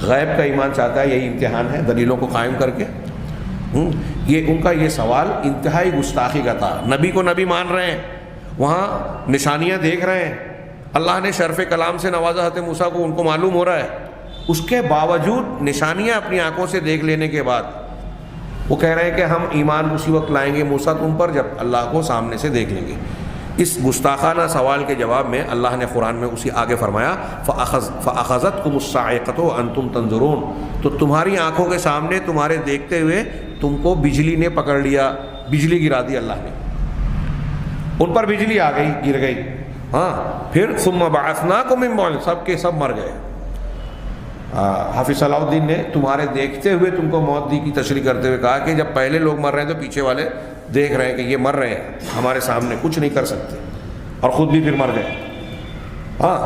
غیب کا ایمان چاہتا ہے، یہی امتحان ہے دلیلوں کو قائم کر کے. یہ ان کا یہ سوال انتہائی گستاخی کا تھا. نبی کو نبی مان رہے ہیں، وہاں نشانیاں دیکھ رہے ہیں، اللہ نے شرف کلام سے نوازا حضرت موسیٰ کو، ان کو معلوم ہو رہا ہے. اس کے باوجود نشانیاں اپنی آنکھوں سے دیکھ لینے کے بعد وہ کہہ رہے ہیں کہ ہم ایمان اسی وقت لائیں گے موسیٰ تم پر جب اللہ کو سامنے سے دیکھ لیں گے. اس گستاخانہ سوال کے جواب میں اللہ نے قرآن میں اسی آگے فرمایا فَأَخَذَتْكُمُ الصَّاعِقَةُ وَأَنْتُمْ تَنظُرُونَ، تو تمہاری آنکھوں کے سامنے تمہارے دیکھتے ہوئے تم کو بجلی نے پکڑ لیا، بجلی گرا دی اللہ نے، ان پر بجلی آ گئی، گر گئی. پھر ثُمَّ بَعَثْنَاكُم مِّن بَعْدِ، سب کے سب مر گئے. حافظ صلاح الدین نے تمہارے دیکھتے ہوئے تم کو موت دی کی تشریح کرتے ہوئے کہا کہ جب پہلے لوگ مر رہے ہیں تو پیچھے والے دیکھ رہے ہیں کہ یہ مر رہے ہیں ہمارے سامنے، کچھ نہیں کر سکتے، اور خود بھی پھر مر گئے.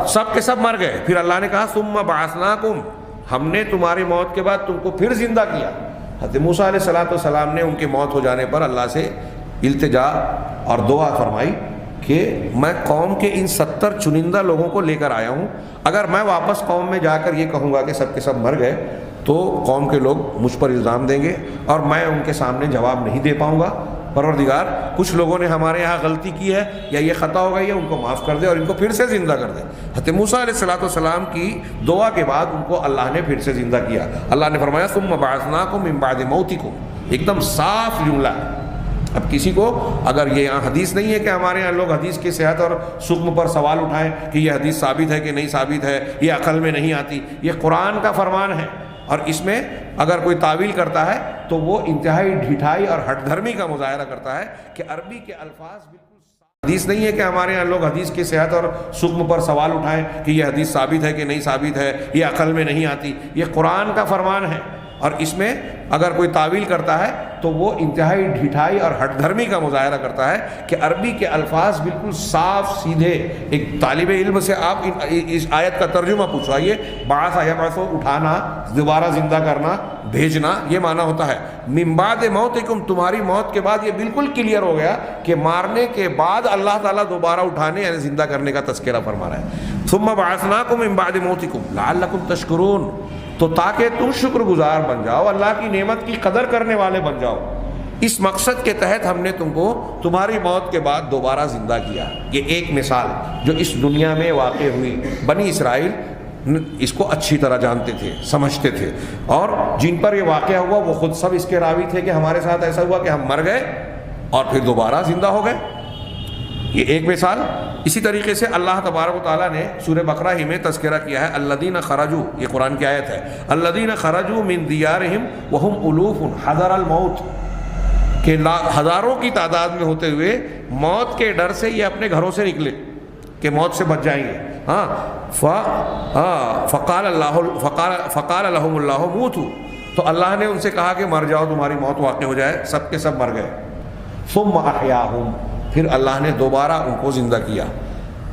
سب کے سب مر گئے. پھر اللہ نے کہا ثم بعثناکم، ہم نے تمہاری موت کے بعد تم کو پھر زندہ کیا. حضرت موسیٰ علیہ السلام نے ان کے موت ہو جانے پر اللہ سے التجا اور دعا فرمائی کہ میں قوم کے ان 70 چنندہ لوگوں کو لے کر آیا ہوں، اگر میں واپس قوم میں جا کر یہ کہوں گا کہ سب کے سب مر گئے تو قوم کے لوگ مجھ پر الزام دیں گے اور میں ان کے سامنے جواب نہیں دے پاؤں گا. پروردگار کچھ لوگوں نے ہمارے یہاں غلطی کی ہے یا یہ خطا ہو گئی ہے، ان کو معاف کر دے اور ان کو پھر سے زندہ کر دے. حضرت موسیٰ علیہ السلام کی دعا کے بعد ان کو اللہ نے پھر سے زندہ کیا. اللہ نے فرمایا ثم بعثناکم من بعد موتکم، ایک دم صاف جملہ ہے. اب کسی کو اگر یہ یہاں حدیث نہیں ہے کہ ہمارے یہاں لوگ حدیث کی صحت اور سقم پر سوال اٹھائیں کہ یہ حدیث ثابت ہے کہ نہیں ثابت ہے، یہ عقل میں نہیں آتی، یہ قرآن کا فرمان ہے اور اس میں اگر کوئی تعویل کرتا ہے تو وہ انتہائی ڈھٹائی اور ہٹ دھرمی کا مظاہرہ کرتا ہے کہ عربی کے الفاظ بالکل حدیث نہیں ہے کہ ہمارے یہاں لوگ حدیث کی صحت اور سقم پر سوال اٹھائیں کہ یہ حدیث ثابت ہے کہ نہیں ثابت ہے، یہ عقل میں نہیں آتی، یہ قرآن کا فرمان ہے اور اس میں اگر کوئی تعویل کرتا ہے تو وہ انتہائی ڈھٹائی اور ہٹ دھرمی کا مظاہرہ کرتا ہے کہ عربی کے الفاظ بالکل صاف سیدھے. ایک طالب علم سے آپ اس آیت کا ترجمہ پوچھوائیے، بعث یبعث، اٹھانا، دوبارہ زندہ کرنا، بھیجنا، یہ معنی ہوتا ہے. من بعد موتکم، تمہاری موت کے بعد. یہ بالکل کلیئر ہو گیا کہ مارنے کے بعد اللہ تعالیٰ دوبارہ اٹھانے یعنی زندہ کرنے کا تذکرہ فرما رہا ہے. ثم بعثناکم من بعد موتکم لعلکم تشکرون، تو تاکہ تم شکر گزار بن جاؤ، اللہ کی نعمت کی قدر کرنے والے بن جاؤ. اس مقصد کے تحت ہم نے تم کو تمہاری موت کے بعد دوبارہ زندہ کیا. یہ ایک مثال جو اس دنیا میں واقع ہوئی. بنی اسرائیل اس کو اچھی طرح جانتے تھے، سمجھتے تھے، اور جن پر یہ واقعہ ہوا وہ خود سب اس کے راوی تھے کہ ہمارے ساتھ ایسا ہوا کہ ہم مر گئے اور پھر دوبارہ زندہ ہو گئے. یہ ایک مثال. اسی طریقے سے اللہ تبارک و تعالیٰ نے سورہ بقرہ ہی میں تذکرہ کیا ہے الذین خرجوا، یہ قرآن کی آیت ہے، الذین خرجوا من دیارہم وہم الوف حذر الموت، کہ ہزاروں کی تعداد میں ہوتے ہوئے موت کے ڈر سے یہ اپنے گھروں سے نکلے کہ موت سے بچ جائیں گے. فقال لهم اللہ موتوا، تو اللہ نے ان سے کہا کہ مر جاؤ، تمہاری موت واقع ہو جائے. سب کے سب مر گئے. ثم احیاہم، پھر اللہ نے دوبارہ ان کو زندہ کیا.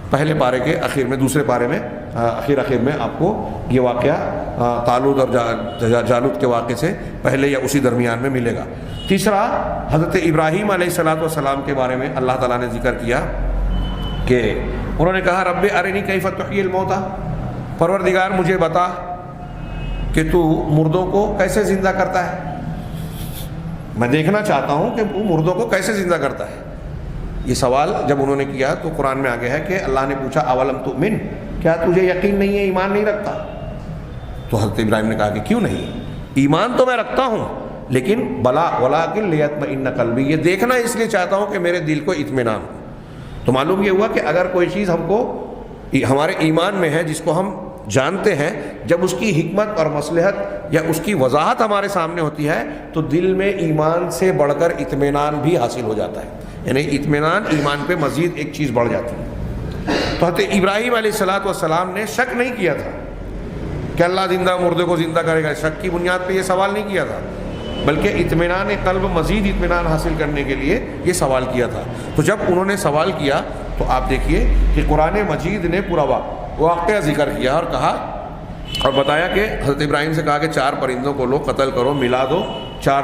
پہلے پارے کے اخیر میں، دوسرے پارے میں اخیر میں آپ کو یہ واقعہ طالوت اور جالوت کے واقعے سے پہلے یا اسی درمیان میں ملے گا. تیسرا، حضرت ابراہیم علیہ السلام کے بارے میں اللہ تعالیٰ نے ذکر کیا کہ انہوں نے کہا رب ارنی کیف تحیی الموتى، پروردگار مجھے بتا کہ تو مردوں کو کیسے زندہ کرتا ہے، میں دیکھنا چاہتا ہوں کہ وہ مردوں کو کیسے زندہ کرتا ہے. یہ سوال جب انہوں نے کیا تو قرآن میں آگے ہے کہ اللہ نے پوچھا اولم تؤمن، کیا تجھے یقین نہیں ہے، ایمان نہیں رکھتا؟ تو حضرت ابراہیم نے کہا کہ کیوں نہیں، ایمان تو میں رکھتا ہوں لیکن بلا ولکن لیطمئن قلبی، یہ دیکھنا اس لیے چاہتا ہوں کہ میرے دل کو اطمینان ہو. تو معلوم یہ ہوا کہ اگر کوئی چیز ہم کو ہمارے ایمان میں ہے جس کو ہم جانتے ہیں، جب اس کی حکمت اور مصلحت یا اس کی وضاحت ہمارے سامنے ہوتی ہے تو دل میں ایمان سے بڑھ کر اطمینان بھی حاصل ہو جاتا ہے، یعنی اطمینان ایمان پہ مزید ایک چیز بڑھ جاتی ہے. تو حضرت ابراہیم علیہ السلام نے شک نہیں کیا تھا کہ اللہ زندہ مردے کو زندہ کرے گا، شک کی بنیاد پہ یہ سوال نہیں کیا تھا، بلکہ اطمینان قلب، مزید اطمینان حاصل کرنے کے لیے یہ سوال کیا تھا. تو جب انہوں نے سوال کیا تو آپ دیکھیے کہ قرآن مجید نے پورا واقعہ ذکر کیا اور کہا اور بتایا کہ حضرت ابراہیم سے کہا کہ 4 پرندوں کو لو، قتل کرو، ملا دو، 4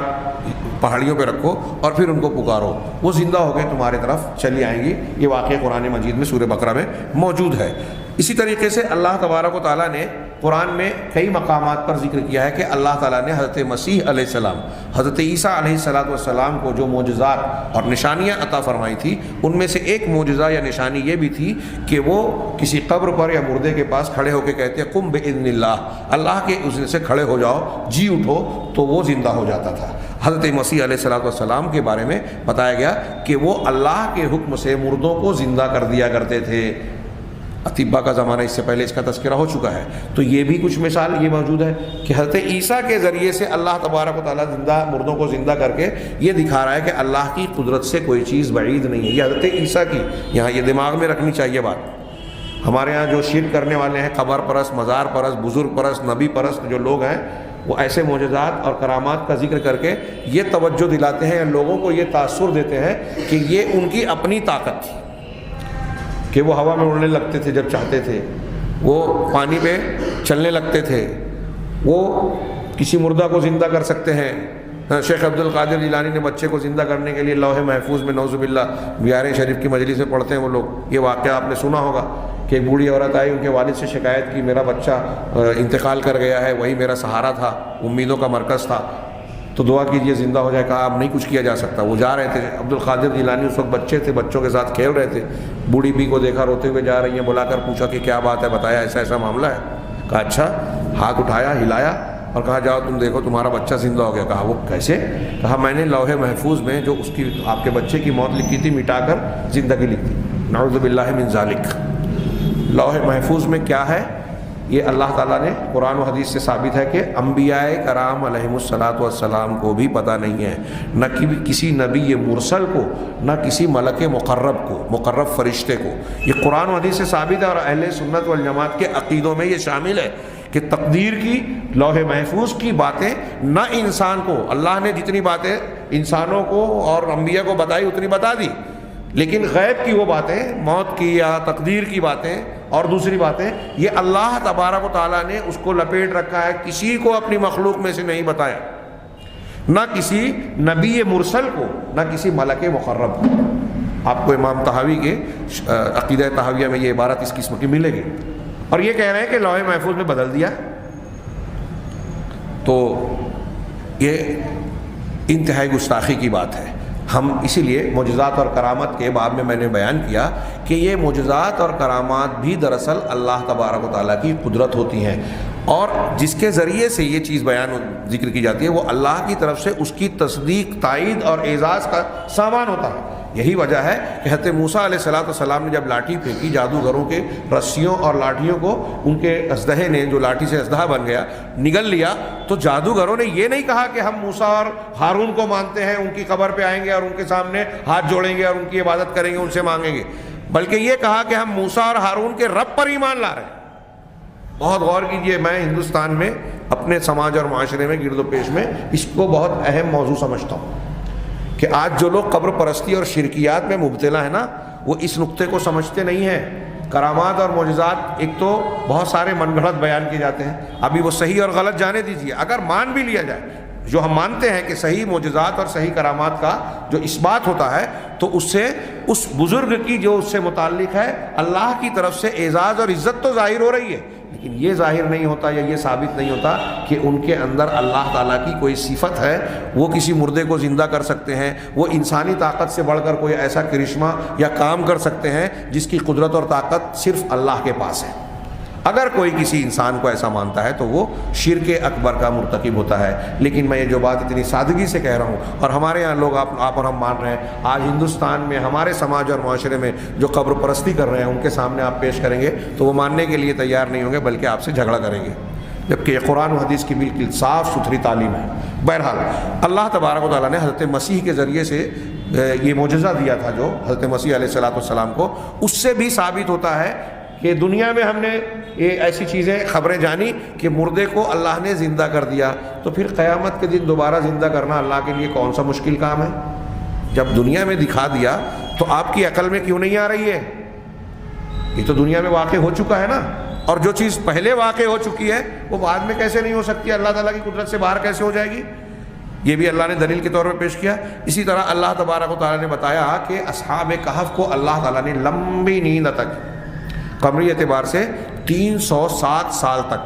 پہاڑیوں پہ رکھو اور پھر ان کو پکارو، وہ زندہ ہو کے تمہارے طرف چلی آئیں گی. یہ واقعہ قرآن مجید میں سورہ بقرہ میں موجود ہے. اسی طریقے سے اللہ تبارک و تعالیٰ نے قرآن میں کئی مقامات پر ذکر کیا ہے کہ اللہ تعالیٰ نے حضرت مسیح علیہ السلام، حضرت عیسیٰ علیہ السلام کو جو معجزات اور نشانیاں عطا فرمائی تھی، ان میں سے ایک معجزہ یا نشانی یہ بھی تھی کہ وہ کسی قبر پر یا مردے کے پاس کھڑے ہو کے کہتے قم بإذن اللہ، اللہ کے اذن سے کھڑے ہو جاؤ، جی اٹھو، تو وہ زندہ ہو جاتا تھا. حضرت مسیح علیہ السلام کے بارے میں بتایا گیا کہ وہ اللہ کے حکم سے مردوں کو زندہ کر دیا کرتے تھے. اطباء کا زمانہ، اس سے پہلے اس کا تذکرہ ہو چکا ہے. تو یہ بھی کچھ مثال یہ موجود ہے کہ حضرت عیسیٰ کے ذریعے سے اللہ تبارک و تعالیٰ مردوں کو زندہ کر کے یہ دکھا رہا ہے کہ اللہ کی قدرت سے کوئی چیز بعید نہیں ہے. یہ حضرت عیسیٰ کی یہاں یہ دماغ میں رکھنی چاہیے بات. ہمارے ہاں جو شرک کرنے والے ہیں، قبر پرست، مزار پرست، بزرگ پرست، نبی پرست جو لوگ ہیں، وہ ایسے معجزات اور کرامات کا ذکر کر کے یہ توجہ دلاتے ہیں، لوگوں کو یہ تاثر دیتے ہیں کہ یہ ان کی اپنی طاقت تھی، کہ وہ ہوا میں اڑنے لگتے تھے جب چاہتے تھے، وہ پانی پہ چلنے لگتے تھے، وہ کسی مردہ کو زندہ کر سکتے ہیں. شیخ عبد القادر جیلانی نے بچے کو زندہ کرنے کے لیے لوح محفوظ میں نعوذ باللہ بیار شریف کی مجلس میں پڑھتے ہیں وہ لوگ. یہ واقعہ آپ نے سنا ہوگا کہ ایک بوڑھی عورت آئی، ان کے والد سے شکایت کی میرا بچہ انتقال کر گیا ہے، وہی میرا سہارا تھا، امیدوں کا مرکز تھا، تو دعا کیجئے زندہ ہو جائے. کہا اب نہیں کچھ کیا جا سکتا. وہ جا رہے تھے، عبد القادر جیلانی اس وقت بچے تھے، بچوں کے ساتھ کھیل رہے تھے. بوڑھی بی کو دیکھا روتے ہوئے جا رہی ہیں، بلا کر پوچھا کہ کیا بات ہے، بتایا ایسا ایسا معاملہ ہے. کہا اچھا. ہاتھ اٹھایا، ہلایا اور کہا جاؤ تم دیکھو تمہارا بچہ زندہ ہو گیا. کہا وہ کیسے؟ کہا میں نے لوح محفوظ میں جو اس کی آپ کے بچے کی موت لکھی تھی مٹا کر زندگی لکھ دی. نعوذ باللہ من ذالک. لوح محفوظ میں کیا ہے یہ اللہ تعالیٰ نے قرآن و حدیث سے ثابت ہے کہ انبیاء کرام علیہم السلام کو بھی پتہ نہیں ہے، نہ کسی نبی مرسل کو، نہ کسی ملک مقرب کو، مقرب فرشتے کو. یہ قرآن و حدیث سے ثابت ہے اور اہل سنت والجماعت کے عقیدوں میں یہ شامل ہے کہ تقدیر کی، لوح محفوظ کی باتیں نہ انسان کو، اللہ نے جتنی باتیں انسانوں کو اور انبیاء کو بتائی اتنی بتا دی، لیکن غیب کی وہ باتیں، موت کی یا تقدیر کی باتیں اور دوسری باتیں، یہ اللہ تبارک و تعالیٰ نے اس کو لپیٹ رکھا ہے، کسی کو اپنی مخلوق میں سے نہیں بتایا، نہ کسی نبی مرسل کو، نہ کسی ملک مقرب کو. آپ کو امام طحاوی کے عقیدہ طحاویہ میں یہ عبارت اس قسم کی ملے گی. اور یہ کہہ رہے ہیں کہ لوح محفوظ میں بدل دیا. تو یہ انتہائی گستاخی کی بات ہے. ہم اسی لیے معجزات اور کرامت کے باب میں نے بیان کیا کہ یہ معجزات اور کرامات بھی دراصل اللہ تبارک و تعالیٰ کی قدرت ہوتی ہیں، اور جس کے ذریعے سے یہ چیز بیان ذکر کی جاتی ہے وہ اللہ کی طرف سے اس کی تصدیق، تائید اور اعزاز کا سامان ہوتا ہے. یہی وجہ ہے کہ حضرت موسیٰ علیہ السلام نے جب لاٹھی پھینکی، جادوگروں کے رسیوں اور لاٹھیوں کو ان کے اژدہے نے، جو لاٹھی سے اژدہا بن گیا، نگل لیا، تو جادوگروں نے یہ نہیں کہا کہ ہم موسیٰ اور ہارون کو مانتے ہیں، ان کی قبر پہ آئیں گے اور ان کے سامنے ہاتھ جوڑیں گے اور ان کی عبادت کریں گے، ان سے مانگیں گے، بلکہ یہ کہا کہ ہم موسیٰ اور ہارون کے رب پر ایمان لا رہے ہیں. بہت غور کیجئے، میں ہندوستان میں اپنے سماج اور معاشرے میں گرد و پیش میں اس کو بہت اہم موضوع سمجھتا ہوں کہ آج جو لوگ قبر پرستی اور شرکیات میں مبتلا ہیں نا، وہ اس نقطے کو سمجھتے نہیں ہیں۔ کرامات اور معجزات ایک تو بہت سارے من گھڑت بیان کیے جاتے ہیں، ابھی وہ صحیح اور غلط جانے دیجیے، اگر مان بھی لیا جائے جو ہم مانتے ہیں کہ صحیح معجزات اور صحیح کرامات کا جو اثبات ہوتا ہے، تو اس سے اس بزرگ کی جو اس سے متعلق ہے اللہ کی طرف سے اعزاز اور عزت تو ظاہر ہو رہی ہے، لیکن یہ ظاہر نہیں ہوتا یا یہ ثابت نہیں ہوتا کہ ان کے اندر اللہ تعالیٰ کی کوئی صفت ہے، وہ کسی مردے کو زندہ کر سکتے ہیں، وہ انسانی طاقت سے بڑھ کر کوئی ایسا کرشمہ یا کام کر سکتے ہیں جس کی قدرت اور طاقت صرف اللہ کے پاس ہے۔ اگر کوئی کسی انسان کو ایسا مانتا ہے تو وہ شرک اکبر کا مرتکب ہوتا ہے۔ لیکن میں یہ جو بات اتنی سادگی سے کہہ رہا ہوں، اور ہمارے یہاں لوگ آپ اور ہم مان رہے ہیں، آج ہندوستان میں ہمارے سماج اور معاشرے میں جو قبر پرستی کر رہے ہیں ان کے سامنے آپ پیش کریں گے تو وہ ماننے کے لیے تیار نہیں ہوں گے، بلکہ آپ سے جھگڑا کریں گے، جبکہ یہ قرآن و حدیث کی بالکل صاف ستھری تعلیم ہے۔ بہرحال اللہ تبارک و تعالیٰ نے حضرت مسیح کے ذریعے سے یہ معجزہ دیا تھا جو حضرت مسیح علیہ السلام کو، اس سے بھی ثابت ہوتا ہے کہ دنیا میں ہم نے یہ ایسی چیزیں خبریں جانی کہ مردے کو اللہ نے زندہ کر دیا، تو پھر قیامت کے دن دوبارہ زندہ کرنا اللہ کے لیے کون سا مشکل کام ہے؟ جب دنیا میں دکھا دیا تو آپ کی عقل میں کیوں نہیں آ رہی ہے؟ یہ تو دنیا میں واقع ہو چکا ہے نا، اور جو چیز پہلے واقع ہو چکی ہے وہ بعد میں کیسے نہیں ہو سکتی؟ اللہ تعالیٰ کی قدرت سے باہر کیسے ہو جائے گی؟ یہ بھی اللہ نے دلیل کے طور پہ پیش کیا۔ اسی طرح اللہ تبارک و تعالیٰ نے بتایا کہ اصحاب کہف کو اللہ تعالیٰ نے لمبی نیند عطا کی، قمری اعتبار سے 307 سال تک،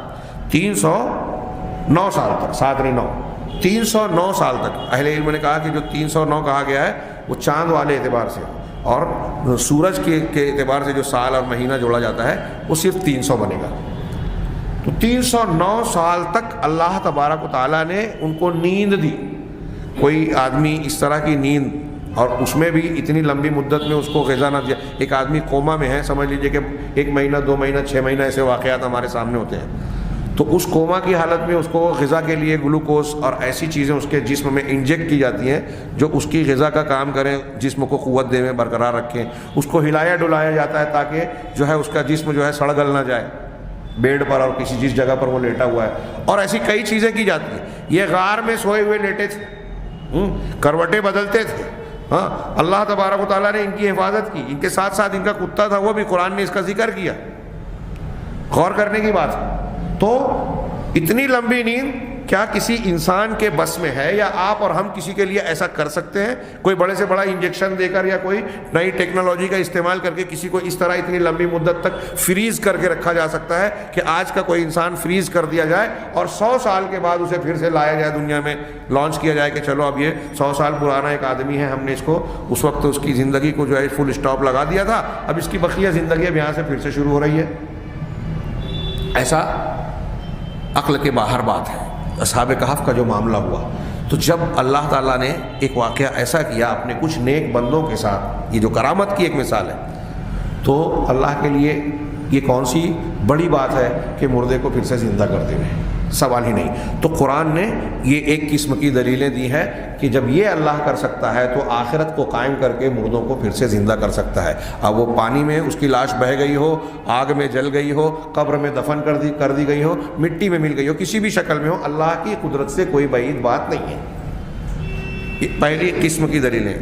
309 سال تک، 7 نہیں 9، 309 سال تک۔ اہل علم نے کہا کہ جو 309 کہا گیا ہے وہ چاند والے اعتبار سے، اور سورج کے اعتبار سے جو سال اور مہینہ جوڑا جاتا ہے وہ صرف 300 بنے گا۔ تو 309 سال تک اللہ تبارک و تعالیٰ نے ان کو نیند دی۔ کوئی آدمی اس طرح کی نیند، اور اس میں بھی اتنی لمبی مدت میں اس کو غذا نہ دیا، ایک آدمی کوما میں ہے، سمجھ لیجئے کہ 1 مہینہ 2 مہینہ 6 مہینہ ایسے واقعات ہمارے سامنے ہوتے ہیں، تو اس کوما کی حالت میں اس کو غذا کے لیے گلوکوز اور ایسی چیزیں اس کے جسم میں انجیکٹ کی جاتی ہیں جو اس کی غذا کا کام کریں، جسم کو قوت دے میں برقرار رکھیں، اس کو ہلایا ڈلایا جاتا ہے تاکہ جو ہے اس کا جسم جو ہے سڑ گل نہ جائے بیڈ پر اور کسی جس جگہ پر وہ لیٹا ہوا ہے، اور ایسی کئی چیزیں کی جاتی ہیں۔ یہ غار میں سوئے ہوئے لیٹے تھے، کروٹیں بدلتے تھے، ہاں اللہ تبارک و تعالیٰ نے ان کی حفاظت کی، ان کے ساتھ ساتھ ان کا کتا تھا وہ بھی قرآن نے اس کا ذکر کیا۔ غور کرنے کی بات ہے۔ تو اتنی لمبی نیند کیا کسی انسان کے بس میں ہے، یا آپ اور ہم کسی کے لیے ایسا کر سکتے ہیں؟ کوئی بڑے سے بڑا انجیکشن دے کر یا کوئی نئی ٹیکنالوجی کا استعمال کر کے کسی کو اس طرح اتنی لمبی مدت تک فریز کر کے رکھا جا سکتا ہے کہ آج کا کوئی انسان فریز کر دیا جائے اور 100 سال کے بعد اسے پھر سے لایا جائے، دنیا میں لانچ کیا جائے کہ چلو اب یہ 100 سال پرانا ایک آدمی ہے، ہم نے اس کو اس وقت اس کی زندگی کو جو ہے فل اسٹاپ لگا دیا تھا، اب اس کی بقیہ زندگی اب یہاں سے پھر سے شروع ہو رہی ہے؟ ایسا عقل کے باہر بات ہے۔ اصحاب کہف کا جو معاملہ ہوا، تو جب اللہ تعالیٰ نے ایک واقعہ ایسا کیا اپنے کچھ نیک بندوں کے ساتھ، یہ جو کرامت کی ایک مثال ہے، تو اللہ کے لیے یہ کون سی بڑی بات ہے کہ مردے کو پھر سے زندہ کر دے، سوال ہی نہیں۔ تو قرآن نے یہ ایک قسم کی دلیلیں دی ہیں کہ جب یہ اللہ کر سکتا ہے تو آخرت کو قائم کر کے مردوں کو پھر سے زندہ کر سکتا ہے۔ اب وہ پانی میں اس کی لاش بہہ گئی ہو، آگ میں جل گئی ہو، قبر میں دفن کر دی گئی ہو، مٹی میں مل گئی ہو، کسی بھی شکل میں ہو، اللہ کی قدرت سے کوئی بعید بات نہیں ہے۔ یہ پہلی قسم کی دلیلیں۔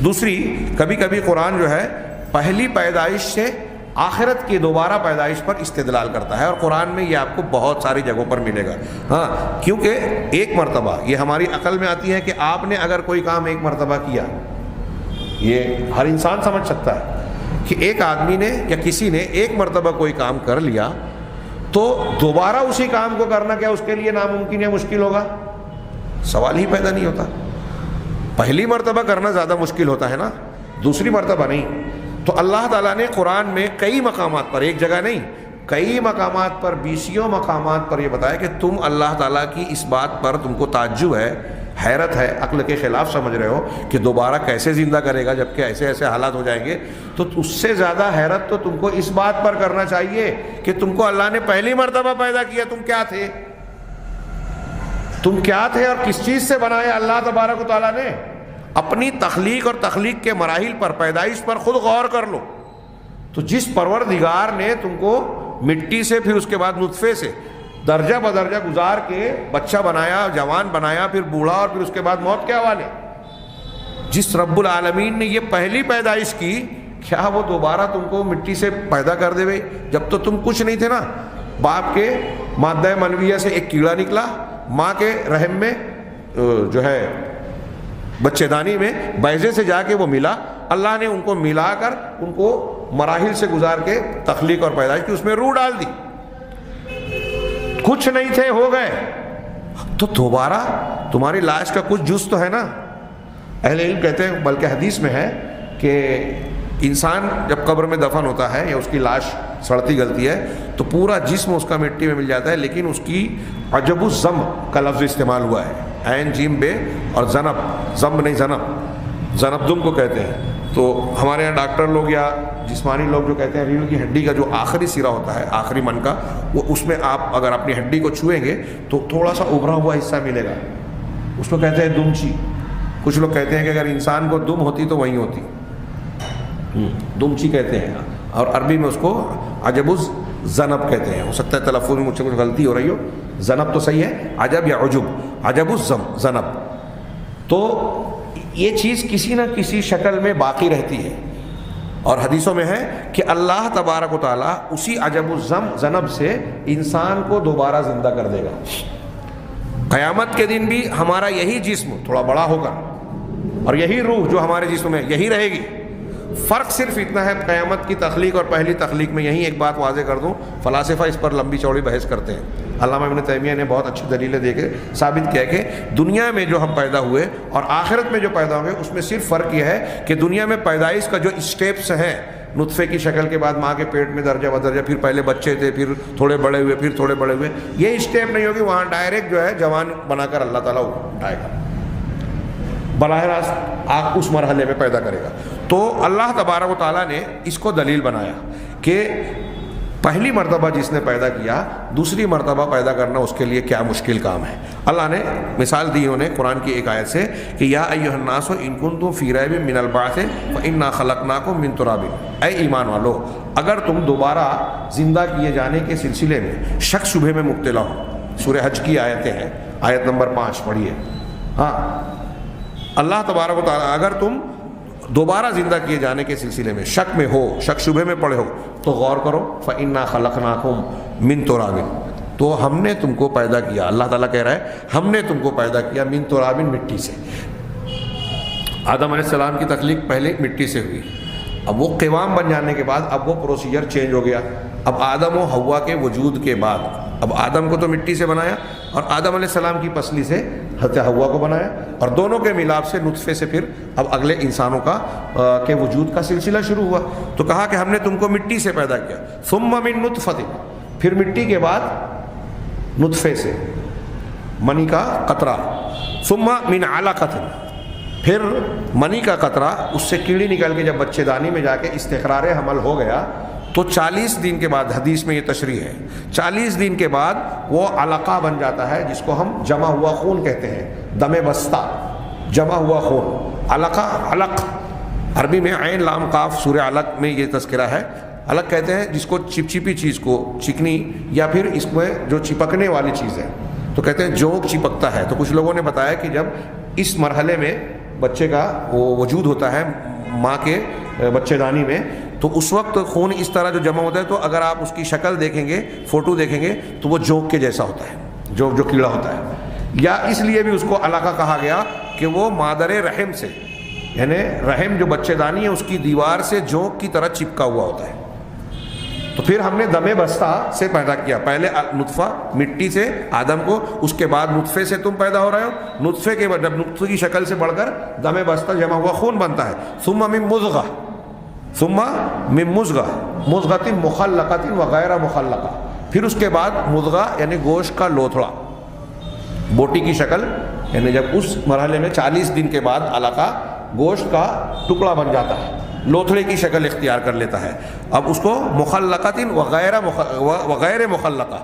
دوسری، کبھی کبھی قرآن جو ہے پہلی پیدائش سے آخرت کی دوبارہ پیدائش پر استدلال کرتا ہے، اور قرآن میں یہ آپ کو بہت ساری جگہوں پر ملے گا۔ ہاں، کیونکہ ایک مرتبہ یہ ہماری عقل میں آتی ہے کہ آپ نے اگر کوئی کام ایک مرتبہ کیا، یہ ہر انسان سمجھ سکتا ہے کہ ایک آدمی نے یا کسی نے ایک مرتبہ کوئی کام کر لیا تو دوبارہ اسی کام کو کرنا کیا اس کے لیے ناممکن یا مشکل ہوگا؟ سوال ہی پیدا نہیں ہوتا۔ پہلی مرتبہ کرنا زیادہ مشکل ہوتا ہے نا، دوسری مرتبہ نہیں۔ تو اللہ تعالیٰ نے قرآن میں کئی مقامات پر، ایک جگہ نہیں، کئی مقامات پر، 20 مقامات پر یہ بتایا کہ تم اللہ تعالیٰ کی اس بات پر تم کو تعجب ہے، حیرت ہے، عقل کے خلاف سمجھ رہے ہو کہ دوبارہ کیسے زندہ کرے گا جبکہ ایسے ایسے حالات ہو جائیں گے، تو اس سے زیادہ حیرت تو تم کو اس بات پر کرنا چاہیے کہ تم کو اللہ نے پہلی مرتبہ پیدا کیا، تم کیا تھے؟ تم کیا تھے اور کس چیز سے بنایا اللہ تبارک و تعالیٰ نے؟ اپنی تخلیق اور تخلیق کے مراحل پر، پیدائش پر خود غور کر لو۔ تو جس پروردگار نے تم کو مٹی سے، پھر اس کے بعد نطفے سے درجہ بدرجہ گزار کے بچہ بنایا، جوان بنایا، پھر بوڑھا، اور پھر اس کے بعد موت کے حوالے، جس رب العالمین نے یہ پہلی پیدائش کی، کیا وہ دوبارہ تم کو مٹی سے پیدا کر دے بھائی؟ جب تو تم کچھ نہیں تھے نا، باپ کے مادہ منویہ سے ایک کیڑا نکلا، ماں کے رحم میں جو ہے بچے دانی میں بیضے سے جا کے وہ ملا، اللہ نے ان کو ملا کر ان کو مراحل سے گزار کے تخلیق اور پیدائش کی، اس میں روح ڈال دی، کچھ نہیں تھے ہو گئے، تو دوبارہ تمہاری لاش کا کچھ جز تو ہے نا۔ اہل علم کہتے ہیں، بلکہ حدیث میں ہے کہ انسان جب قبر میں دفن ہوتا ہے یا اس کی لاش سڑتی گلتی ہے تو پورا جسم اس کا مٹی میں مل جاتا ہے، لیکن اس کی عجب الزم کا لفظ استعمال ہوا ہے، عین جیم بے اور زنب، زم نہیں زنب، زنب دم کو کہتے ہیں۔ تو ہمارے یہاں ڈاکٹر لوگ یا جسمانی لوگ جو کہتے ہیں ریڑھ کی ہڈی کا جو آخری سرا ہوتا ہے، آخری من کا، وہ اس میں آپ اگر اپنی ہڈی کو چھوئیں گے تو تھوڑا سا ابھرا ہوا حصہ ملے گا، اس کو کہتے ہیں دمچی۔ کچھ لوگ کہتے ہیں کہ اگر انسان کو دم ہوتی تو وہیں ہوتی، دمچی کہتے ہیں، اور عربی میں اس کو عجب الزنب کہتے ہیں۔ ہو سکتا ہے تلفظ میں مجھ سے کچھ غلطی ہو رہی ہو، زنب تو صحیح ہے، عجب یا عجب، عجب الزنب۔ تو یہ چیز کسی نہ کسی شکل میں باقی رہتی ہے، اور حدیثوں میں ہے کہ اللہ تبارک و تعالیٰ اسی عجب الزنب سے انسان کو دوبارہ زندہ کر دے گا۔ قیامت کے دن بھی ہمارا یہی جسم تھوڑا بڑا ہوگا اور یہی روح جو ہمارے جسم میں یہی رہے گی۔ فرق صرف اتنا ہے قیامت کی تخلیق اور پہلی تخلیق میں، یہیں ایک بات واضح کر دوں، فلاسفہ اس پر لمبی چوڑی بحث کرتے ہیں۔ علامہ ابن تیمیہ نے بہت اچھی دلیلیں دے کے ثابت کیا کہ دنیا میں جو ہم پیدا ہوئے اور آخرت میں جو پیدا ہوں گے اس میں صرف فرق یہ ہے کہ دنیا میں پیدائش کا جو اسٹیپس ہیں، نطفے کی شکل کے بعد ماں کے پیٹ میں درجہ بدرجہ، پھر پہلے بچے تھے، پھر تھوڑے بڑے ہوئے، پھر تھوڑے بڑے ہوئے، یہ اسٹیپ نہیں ہوگی، وہاں ڈائریکٹ جو ہے جوان بنا کر اللہ تعالیٰ اٹھائے گا، براہ راست آپ اس مرحلے میں پیدا کرے گا۔ تو اللہ تبارک و تعالیٰ نے اس کو دلیل بنایا کہ پہلی مرتبہ جس نے پیدا کیا، دوسری مرتبہ پیدا کرنا اس کے لیے کیا مشکل کام ہے۔ اللہ نے مثال دی انہیں قرآن کی ایک آیت سے کہ یا ایھا الناس ان کنتم فی ریب من البعث فانا خلقناکم من تراب، اے ایمان والو اگر تم دوبارہ زندہ کیے جانے کے سلسلے میں شک شبہ میں مبتلا ہو، سورہ حج کی آیتیں ہیں، آیت نمبر 5 پڑھیے۔ ہاں، اللہ تبارک و تعالیٰ اگر تم دوبارہ زندہ کیے جانے کے سلسلے میں شک میں ہو، شک شبہ میں پڑے ہو تو غور کرو، فَإِنَّا خَلَقْنَاكُمْ مِن تُرَابٍ، تو ہم نے تم کو پیدا کیا، اللہ تعالیٰ کہہ رہا ہے ہم نے تم کو پیدا کیا، من تراب، مٹی سے۔ آدم علیہ السلام کی تخلیق پہلے مٹی سے ہوئی، اب وہ قوام بن جانے کے بعد اب وہ پروسیجر چینج ہو گیا، اب آدم و حوا کے وجود کے بعد اب آدم کو تو مٹی سے بنایا اور آدم علیہ السلام کی پسلی سے حضرت حوا کو بنایا، اور دونوں کے ملاپ سے نطفے سے پھر اب اگلے انسانوں کا کے وجود کا سلسلہ شروع ہوا۔ تو کہا کہ ہم نے تم کو مٹی سے پیدا کیا، ثم من نطفۃ، پھر مٹی کے بعد نطفے سے منی کا قطرہ، ثم من علقۃ، پھر منی کا قطرہ، اس سے کیڑی نکل کے جب بچے دانی میں جا کے استقرار حمل ہو گیا تو 40 دن کے بعد، حدیث میں یہ تشریح ہے، 40 دن کے بعد وہ علقہ بن جاتا ہے، جس کو ہم جمع ہوا خون کہتے ہیں، دم بستہ، جمع ہوا خون، علقہ، علق عربی میں عین لام قاف سورہ علق میں یہ تذکرہ ہے۔ علق کہتے ہیں جس کو چپچپی چیز کو، چکنی یا پھر اس میں جو چپکنے والی چیز ہے تو کہتے ہیں جوک چپکتا ہے۔ تو کچھ لوگوں نے بتایا کہ جب اس مرحلے میں بچے کا وہ وجود ہوتا ہے ماں کے بچے دانی میں، تو اس وقت خون اس طرح جو جمع ہوتا ہے، تو اگر آپ اس کی شکل دیکھیں گے، فوٹو دیکھیں گے تو وہ جوک کے جیسا ہوتا ہے، جوک جو کیڑا ہوتا ہے، یا اس لیے بھی اس کو علقہ کہا گیا کہ وہ مادر رحم سے، یعنی رحم جو بچے دانی ہے اس کی دیوار سے جوک کی طرح چپکا ہوا ہوتا ہے۔ تو پھر ہم نے دم بستہ سے پیدا کیا، پہلے نطفہ مٹی سے آدم کو، اس کے بعد نطفے سے تم پیدا ہو رہے ہو، نطفے کے بعد جب نطفے کی شکل سے بڑھ کر دم بستہ جمع ہوا خون بنتا ہے، ثم من مضغہ، ثم من مضغہ، مضغۃ مخلقۃ وغیر مخلقہ، پھر اس کے بعد مضغہ یعنی گوشت کا لوتھڑا، بوٹی کی شکل، یعنی جب اس مرحلے میں 40 دن کے بعد علقہ گوشت کا ٹکڑا بن جاتا ہے، لوتھڑے کی شکل اختیار کر لیتا ہے، اب اس کو مخلقۃ وغیر مخلقہ،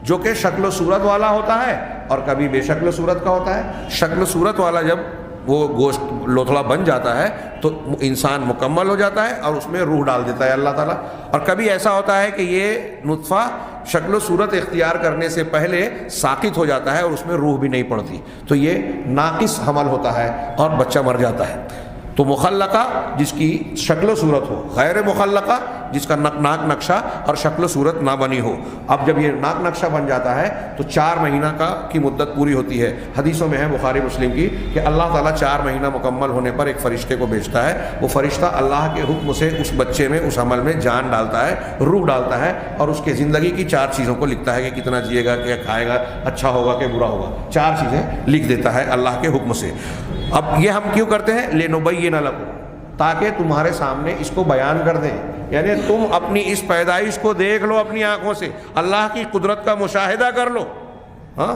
جو کہ شکل و صورت والا ہوتا ہے اور کبھی بے شکل و صورت کا ہوتا ہے۔ شکل و صورت والا جب وہ گوشت لوتھڑا بن جاتا ہے تو انسان مکمل ہو جاتا ہے اور اس میں روح ڈال دیتا ہے اللہ تعالیٰ، اور کبھی ایسا ہوتا ہے کہ یہ نطفہ شکل و صورت اختیار کرنے سے پہلے ساقط ہو جاتا ہے اور اس میں روح بھی نہیں پڑتی، تو یہ ناقص حمل ہوتا ہے اور بچہ مر جاتا ہے۔ تو مخلقہ جس کی شکل و صورت ہو، غیر مخلقہ جس کا ناک نقشہ اور شکل و صورت نہ بنی ہو۔ اب جب یہ ناک نقشہ بن جاتا ہے تو 4 مہینہ کی مدت پوری ہوتی ہے۔ حدیثوں میں ہے بخاری مسلم کی کہ اللہ تعالیٰ 4 مہینہ مکمل ہونے پر ایک فرشتے کو بھیجتا ہے، وہ فرشتہ اللہ کے حکم سے اس بچے میں، اس عمل میں جان ڈالتا ہے، روح ڈالتا ہے، اور اس کے زندگی کی 4 چیزوں کو لکھتا ہے کہ کتنا جیے گا، کیا کھائے گا، اچھا ہوگا کہ برا ہوگا، 4 چیزیں لکھ دیتا ہے اللہ کے حکم سے۔ اب یہ ہم کیوں کرتے ہیں؟ لِنُبَيِّنَ لَكُمْ، تاکہ تمہارے سامنے اس کو بیان کر دیں، یعنی تم اپنی اس پیدائش کو دیکھ لو اپنی آنکھوں سے، اللہ کی قدرت کا مشاہدہ کر لو۔ ہاں،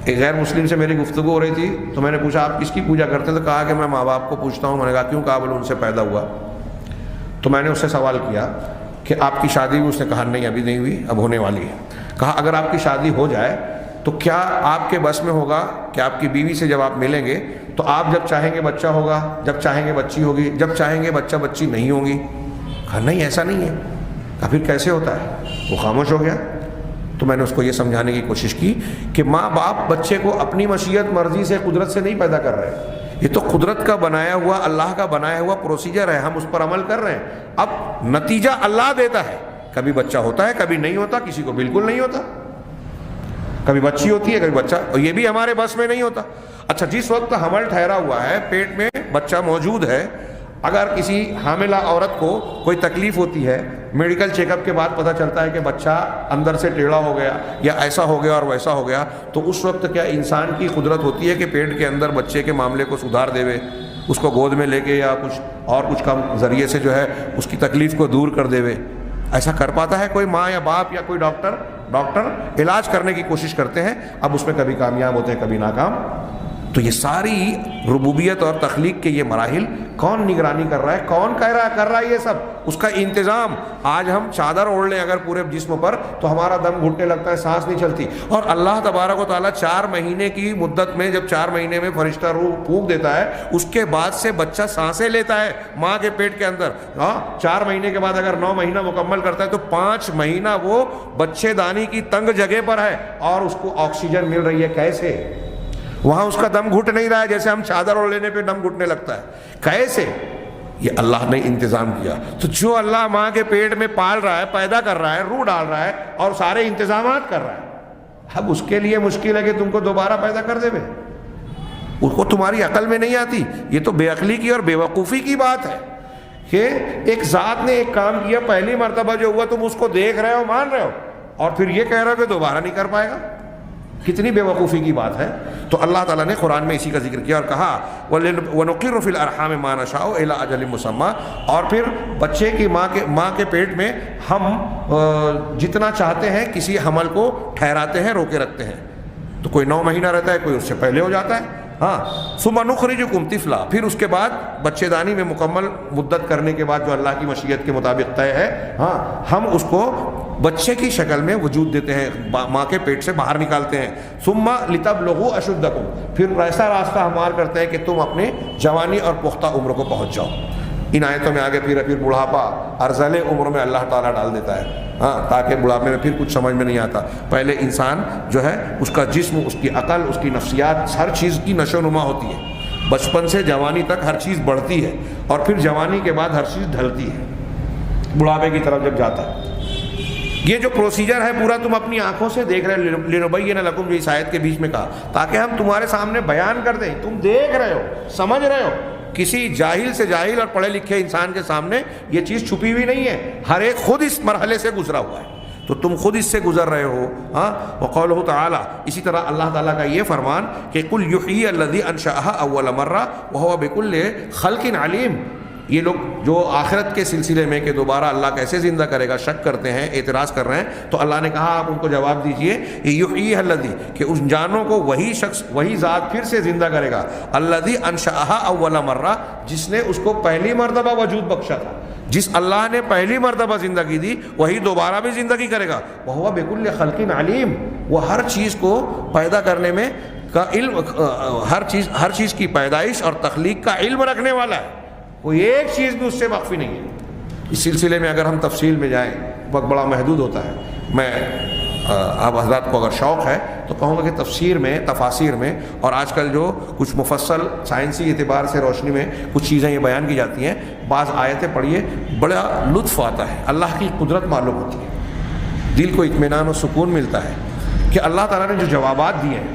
ایک غیر مسلم سے میری گفتگو ہو رہی تھی تو میں نے پوچھا آپ کس کی پوجا کرتے ہیں؟ تو کہا کہ میں ماں باپ کو پوچھتا ہوں۔ میں نے کہا کیوں؟ کہا بولے ان سے پیدا ہوا۔ تو میں نے اس سے سوال کیا کہ آپ کی شادی ہوئی؟ اس نے کہا نہیں ابھی نہیں ہوئی، اب ہونے والی ہے۔ کہا اگر آپ کی شادی ہو جائے تو کیا آپ کے بس میں ہوگا کہ آپ کی بیوی سے جب آپ ملیں گے تو آپ جب چاہیں گے بچہ ہوگا، جب چاہیں گے بچی ہوگی، جب چاہیں گے بچہ بچی نہیں ہوگی؟ کہا نہیں ایسا نہیں ہے۔ کہا پھر کیسے ہوتا ہے؟ وہ خاموش ہو گیا۔ تو میں نے اس کو یہ سمجھانے کی کوشش کی کہ ماں باپ بچے کو اپنی مشیت مرضی سے، قدرت سے نہیں پیدا کر رہے، یہ تو قدرت کا بنایا ہوا، اللہ کا بنایا ہوا پروسیجر ہے، ہم اس پر عمل کر رہے ہیں۔ اب نتیجہ اللہ دیتا ہے، کبھی بچہ ہوتا ہے کبھی نہیں ہوتا، کسی کو بالکل نہیں ہوتا، کبھی بچی ہوتی ہے کبھی بچہ، اور یہ بھی ہمارے بس میں نہیں ہوتا۔ اچھا جس وقت حمل ٹھہرا ہوا ہے، پیٹ میں بچہ موجود ہے، اگر کسی حاملہ عورت کو کوئی تکلیف ہوتی ہے، میڈیکل چیک اپ کے بعد پتہ چلتا ہے کہ بچہ اندر سے ٹیڑھا ہو گیا یا ایسا ہو گیا اور ویسا ہو گیا، تو اس وقت کیا انسان کی قدرت ہوتی ہے کہ پیٹ کے اندر بچے کے معاملے کو سدھار دے، اس کو گود میں لے کے یا کچھ کام ذریعے سے جو ہے اس کی تکلیف کو دور کر دے؟ ایسا کر پاتا ہے کوئی ماں یا باپ یا کوئی ڈاکٹر علاج کرنے کی کوشش کرتے ہیں، اب اس میں کبھی کامیاب ہوتے ہیں کبھی ناکام۔ تو یہ ساری ربوبیت اور تخلیق کے یہ مراحل کون نگرانی کر رہا ہے؟ کون کر رہا ہے یہ سب؟ اس کا انتظام۔ آج ہم چادر اوڑھ لیں اگر پورے جسم پر تو ہمارا دم گھٹنے لگتا ہے، سانس نہیں چلتی، اور اللہ تبارک و تعالیٰ 4 مہینے کی مدت میں، جب 4 مہینے میں فرشتہ روح پھونک دیتا ہے، اس کے بعد سے بچہ سانسیں لیتا ہے ماں کے پیٹ کے اندر۔ 4 مہینے کے بعد اگر 9 مہینہ مکمل کرتا ہے تو 5 مہینہ وہ بچے دانی کی تنگ جگہ پر ہے اور اس کو آکسیجن مل رہی ہے۔ کیسے؟ وہاں اس کا دم گھٹ نہیں رہا ہے جیسے ہم چادر اوڑھ لینے پہ دم گھٹنے لگتا ہے۔ کیسے؟ یہ اللہ نے انتظام کیا۔ تو جو اللہ ماں کے پیٹ میں پال رہا ہے، پیدا کر رہا ہے، روح ڈال رہا ہے اور سارے انتظامات کر رہا ہے، اب اس کے لیے مشکل ہے کہ تم کو دوبارہ پیدا کر دے۔ اس کو تمہاری عقل میں نہیں آتی۔ یہ تو بے عقلی کی اور بے وقوفی کی بات ہے کہ ایک ذات نے ایک کام کیا، پہلی مرتبہ جو ہوا تم اس کو دیکھ رہے ہو، مان رہے ہو، اور پھر یہ کہہ رہے ہو کہ دوبارہ نہیں کر پائے گا۔ کتنی بے وقوفی کی بات ہے۔ تو اللہ تعالیٰ نے قرآن میں اسی کا ذکر کیا اور کہا وَنُقِرُّ فِي الْأَرْحَامِ مَا نَشَاءُ إِلَىٰ أَجَلٍ مُّسَمًّى، اور پھر بچے کی ماں کے پیٹ میں ہم جتنا چاہتے ہیں کسی حمل کو ٹھہراتے ہیں، روکے رکھتے ہیں۔ تو کوئی 9 مہینہ رہتا ہے، کوئی اس سے پہلے ہو جاتا ہے۔ ثُمَّ نُخْرِجُكُمْ طِفْلًا، پھر اس کے بعد بچے دانی میں مکمل مدت کرنے کے بعد جو اللہ کی مشیت کے مطابق طے ہے، ہم اس کو بچے کی شکل میں وجود دیتے ہیں، ماں کے پیٹ سے باہر نکالتے ہیں۔ ثُمَّ لِتَبْلُغُوا أَشُدَّكُمْ، پھر ایسا راستہ ہموار کرتے ہیں کہ تم اپنے جوانی اور پختہ عمر کو پہنچ جاؤ۔ ان آیتوں میں آگے پھر بڑھاپا، ارذل عمر میں اللہ تعالیٰ ڈال دیتا ہے، تاکہ بڑھاپے میں پھر کچھ سمجھ میں نہیں آتا۔ پہلے انسان جو ہے اس کا جسم، اس کی عقل، اس کی نفسیات، ہر چیز کی نشو و نما ہوتی ہے۔ بچپن سے جوانی تک ہر چیز بڑھتی ہے اور پھر جوانی کے بعد ہر چیز ڈھلتی ہے بڑھاپے کی طرف جب جاتا ہے۔ یہ جو پروسیجر ہے پورا تم اپنی آنکھوں سے دیکھ رہے ہو۔ لِنُبَيِّنَ لَكُمْ، جو اس آیت کے بیچ میں کہا، تاکہ ہم تمہارے سامنے بیان کر دیں، تم دیکھ رہے ہو، سمجھ رہے ہو۔ کسی جاہل سے جاہل اور پڑھے لکھے انسان کے سامنے یہ چیز چھپی ہوئی نہیں ہے، ہر ایک خود اس مرحلے سے گزرا ہوا ہے، تو تم خود اس سے گزر رہے ہو۔ وقولہ تعالیٰ، اسی طرح اللہ تعالیٰ کا یہ فرمان کہ قُلْ يُحْيِي الَّذِي أَنشَأَهَا أَوَّلَ مَرَّةٍ وَهُوَ بِكُلِّ خَلْقٍ عَلِيمٌ۔ یہ لوگ جو آخرت کے سلسلے میں کہ دوبارہ اللہ کیسے زندہ کرے گا شک کرتے ہیں، اعتراض کر رہے ہیں، تو اللہ نے کہا آپ ان کو جواب دیجئے یحییھا الذی، کہ اس جانوں کو وہی شخص، وہی ذات پھر سے زندہ کرے گا، الذی انشأھا اول مرہ، جس نے اس کو پہلی مرتبہ وجود بخشا تھا۔ جس اللہ نے پہلی مرتبہ زندگی دی وہی دوبارہ بھی زندگی کرے گا۔ وَهُوَ بِكُلِّ خَلْقٍ عَلِيمٌ، وہ ہر چیز کو پیدا کرنے میں کا علم، ہر چیز کی پیدائش اور تخلیق کا علم رکھنے والا ہے، کوئی ایک چیز بھی اس سے مخفی نہیں ہے۔ اس سلسلے میں اگر ہم تفصیل میں جائیں وقت بڑا محدود ہوتا ہے، میں آپ حضرات کو اگر شوق ہے تو کہوں گا کہ تفسیر میں، تفاسیر میں، اور آج کل جو کچھ مفصل سائنسی اعتبار سے روشنی میں کچھ چیزیں یہ بیان کی جاتی ہیں، بعض آیتیں پڑھیے بڑا لطف آتا ہے، اللہ کی قدرت معلوم ہوتی ہے، دل کو اطمینان و سکون ملتا ہے کہ اللہ تعالیٰ نے جو جوابات دیے ہیں،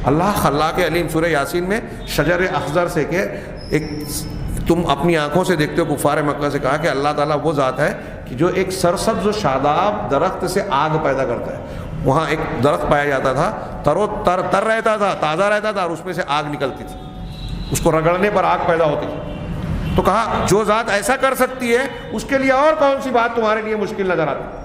اللہ خلاق علیم سورہ یاسین میں شجر اخضر سے کہ ایک تم اپنی آنکھوں سے دیکھتے ہو، کفار مکہ سے کہا کہ اللہ تعالیٰ وہ ذات ہے کہ جو ایک سرسبز و شاداب درخت سے آگ پیدا کرتا ہے۔ وہاں ایک درخت پایا جاتا تھا، تر رہتا تھا، تازہ رہتا تھا، اور اس میں سے آگ نکلتی تھی، اس کو رگڑنے پر آگ پیدا ہوتی تھی۔ تو کہا جو ذات ایسا کر سکتی ہے اس کے لیے اور کون سی بات تمہارے لیے مشکل نظر آتی ہے؟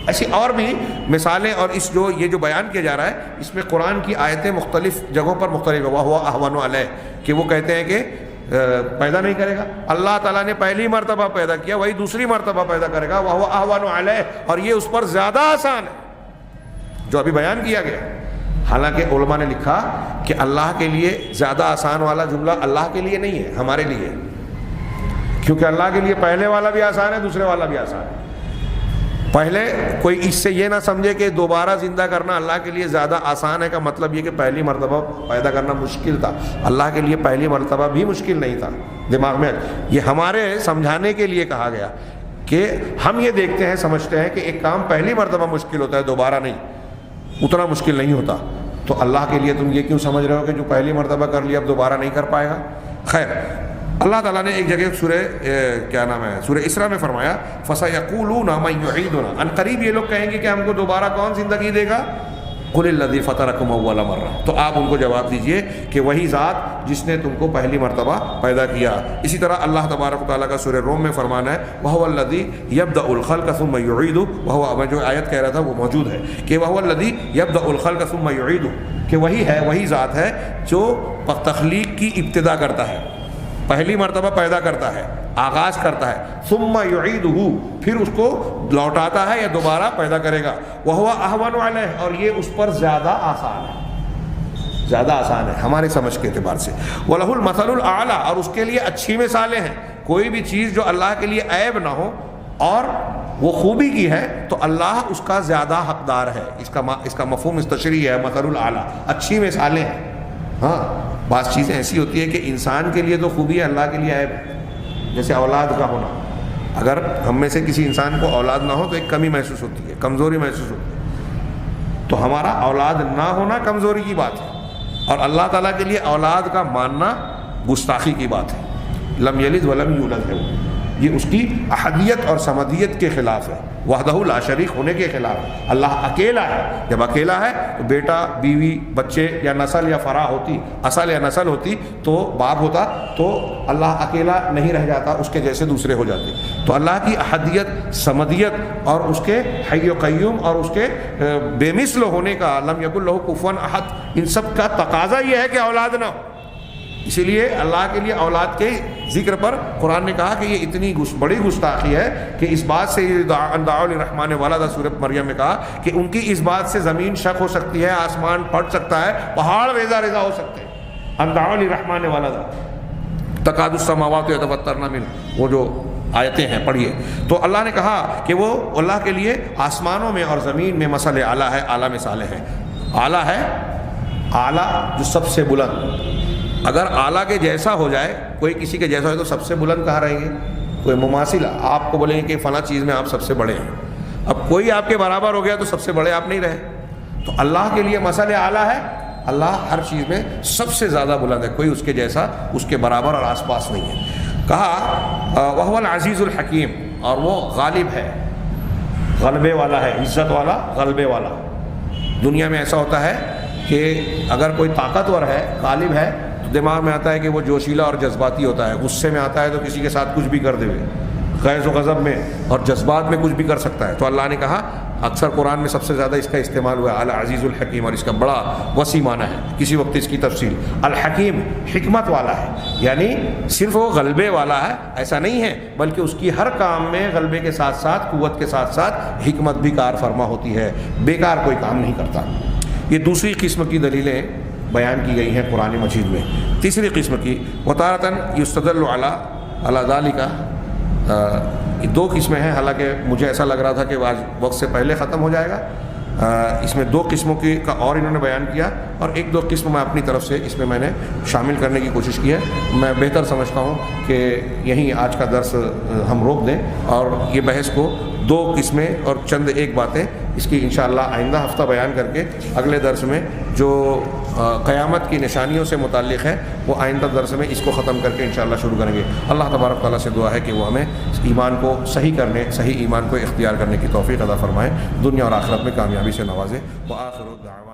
ایسی اور بھی مثالیں، اور اس یہ جو بیان کیا جا رہا ہے اس میں قرآن کی آیتیں مختلف جگہوں پر مختلف، وَهُوَ أَهْوَنُ عَلَيْهِ، کہ وہ کہتے ہیں کہ پیدا نہیں کرے گا، اللہ تعالیٰ نے پہلی مرتبہ پیدا کیا، وہی دوسری مرتبہ پیدا کرے گا، وَهُوَ أَهْوَنُ عَلَيْهِ، اور یہ اس پر زیادہ آسان ہے جو ابھی بیان کیا گیا۔ حالانکہ علماء نے لکھا کہ اللہ کے لیے زیادہ آسان والا جملہ اللہ کے لیے نہیں ہے، ہمارے لیے، کیونکہ اللہ کے لیے پہلے والا بھی آسان ہے، دوسرے والا بھی آسان ہے۔ پہلے کوئی اس سے یہ نہ سمجھے کہ دوبارہ زندہ کرنا اللہ کے لیے زیادہ آسان ہے، کا مطلب یہ کہ پہلی مرتبہ پیدا کرنا مشکل تھا، اللہ کے لیے پہلی مرتبہ بھی مشکل نہیں تھا۔ دماغ میں یہ ہمارے سمجھانے کے لیے کہا گیا کہ ہم یہ دیکھتے ہیں، سمجھتے ہیں کہ ایک کام پہلی مرتبہ مشکل ہوتا ہے، دوبارہ نہیں، اتنا مشکل نہیں ہوتا، تو اللہ کے لیے تم یہ کیوں سمجھ رہے ہو کہ جو پہلی مرتبہ کر لیا اب دوبارہ نہیں کر پائے گا؟ خیر، اللہ تعالیٰ نے ایک جگہ سورہ اسراء میں فرمایا فَسَيَقُولُونَ مَن يُعِيدُنَا، ان قریب یہ لوگ کہیں گے کہ ہم کو دوبارہ کون زندگی دے گا؟ قُلِ الَّذِي فَطَرَكُمْ أَوَّلَ مَرَّةٍ، تو آپ ان کو جواب دیجئے کہ وہی ذات جس نے تم کو پہلی مرتبہ پیدا کیا۔ اسی طرح اللہ تبارک و تعالیٰ کا سورہ روم میں فرمانا ہے وَهُوَ الَّذِي يَبْدَأُ الْخَلْقَ ثُمَّ يُعِيدُهُ، وَهُوَ، میں جو آیت کہہ رہا تھا وہ موجود ہے کہ وَهُوَ الَّذِي يَبْدَأُ الْخَلْقَ ثُمَّ يُعِيدُهُ، کہ وہی ذات ہے جو تخلیق کی ابتدا کرتا ہے، پہلی مرتبہ پیدا کرتا ہے، آغاز کرتا ہے، ثم یعیدہ، پھر اس کو لوٹاتا ہے یا دوبارہ پیدا کرے گا، وہو اہون علیہ، اور یہ اس پر زیادہ آسان ہے، زیادہ آسان ہے ہمارے سمجھ کے اعتبار سے، وَلَهُ الْمَثَلُ الْأَعْلَىٰ، اور اس کے لیے اچھی مثالیں ہیں، کوئی بھی چیز جو اللہ کے لیے عیب نہ ہو اور وہ خوبی کی ہے تو اللہ اس کا زیادہ حقدار ہے، اس کا مفہوم استشریح ہے، مثل الأعلیٰ، اچھی مثالیں ہیں۔ ہاں، بعض چیزیں ایسی ہوتی ہے کہ انسان کے لیے تو خوبی ہے، اللہ کے لیے عیب ہے، جیسے اولاد کا ہونا، اگر ہم میں سے کسی انسان کو اولاد نہ ہو تو ایک کمی محسوس ہوتی ہے، کمزوری محسوس ہوتی ہے، تو ہمارا اولاد نہ ہونا کمزوری کی بات ہے، اور اللہ تعالیٰ کے لیے اولاد کا ماننا گستاخی کی بات ہے، لم یلد ولم یولد ہے، یہ اس کی احدیت اور صمدیت کے خلاف ہے، وحدہ لا شریک ہونے کے خلاف ہے۔ اللہ اکیلا ہے، جب اکیلا ہے تو بیٹا، بیوی، بچے یا نسل یا فرع ہوتی، اصل یا نسل ہوتی تو باپ ہوتا، تو اللہ اکیلا نہیں رہ جاتا، اس کے جیسے دوسرے ہو جاتے۔ تو اللہ کی احدیت، صمدیت اور اس کے حی و قیوم اور اس کے بے مثل ہونے کا، لم یکن لہ کفوا احد، ان سب کا تقاضا یہ ہے کہ اولاد نہ ہو۔ اسی لیے اللہ کے لیے اولاد کے ذکر پر قرآن نے کہا کہ یہ اتنی بڑی گستاخی ہے کہ اس بات سے دعوا للرحمن ولدا، سورۃ مریم میں کہا کہ ان کی اس بات سے زمین شک ہو سکتی ہے، آسمان پھٹ سکتا ہے، پہاڑ ریزہ ریزہ ہو سکتے ہیں، ان دعوا للرحمن ولدا تکاد السماوات یتفطرن منہ، وہ جو آیتیں ہیں پڑھیے۔ تو اللہ نے کہا کہ وہ اللہ کے لیے آسمانوں میں اور زمین میں مثل اعلیٰ ہے، اعلیٰ مثالیں ہیں۔ اعلیٰ ہے، اعلیٰ جو سب سے بلند، اگر اعلیٰ کے جیسا ہو جائے، کوئی کسی کے جیسا ہو تو سب سے بلند کہاں رہیں گے؟ کوئی مماثل آپ کو بولیں گے کہ فلاں چیز میں آپ سب سے بڑے ہیں، اب کوئی آپ کے برابر ہو گیا تو سب سے بڑے آپ نہیں رہے۔ تو اللہ کے لیے مثل اعلیٰ ہے، اللہ ہر چیز میں سب سے زیادہ بلند ہے، کوئی اس کے جیسا، اس کے برابر اور آس پاس نہیں ہے۔ کہا وَهُوَ الْعَزِيزُ الْحَكِيمُ، اور وہ غالب ہے، غلبے والا ہے، عزت والا، غلبے والا۔ دنیا میں ایسا ہوتا ہے کہ اگر کوئی طاقتور ہے، غالب ہے، دماغ میں آتا ہے کہ وہ جوشیلا اور جذباتی ہوتا ہے، غصے میں آتا ہے تو کسی کے ساتھ کچھ بھی کر دے، غیظ و غضب میں اور جذبات میں کچھ بھی کر سکتا ہے۔ تو اللہ نے کہا، اکثر قرآن میں سب سے زیادہ اس کا استعمال ہوا ہے العزیز الحکیم، اور اس کا بڑا وسیع معنی ہے، کسی وقت اس کی تفصیل الحکیم، حکمت والا ہے، یعنی صرف وہ غلبے والا ہے ایسا نہیں ہے، بلکہ اس کی ہر کام میں غلبے کے ساتھ ساتھ، قوت کے ساتھ ساتھ حکمت بھی کار فرما ہوتی ہے، بیکار کوئی کام نہیں کرتا۔ یہ دوسری قسم کی دلیلیں بیان کی گئی ہیں قرآن مجید میں۔ تیسری قسم کی وتارتاً یستدل علی ذالک، دو قسمیں ہیں، حالانکہ مجھے ایسا لگ رہا تھا کہ آج وقت سے پہلے ختم ہو جائے گا، اس میں 2 قسموں کا اور انہوں نے بیان کیا، اور 1-2 قسم میں اپنی طرف سے اس میں نے شامل کرنے کی کوشش کی ہے۔ میں بہتر سمجھتا ہوں کہ یہیں آج کا درس ہم روک دیں اور یہ بحث کو 2 قسمیں اور چند 1 باتیں اس کی انشاءاللہ آئندہ ہفتہ بیان کر کے اگلے درس میں جو قیامت کی نشانیوں سے متعلق ہے وہ آئندہ درس میں اس کو ختم کر کے انشاءاللہ شروع کریں گے۔ اللہ تبارک تعالیٰ سے دعا ہے کہ وہ ہمیں ایمان کو صحیح ایمان کو اختیار کرنے کی توفیق عطا فرمائے، دنیا اور آخرت میں کامیابی سے نوازے۔ وآخر دعوانا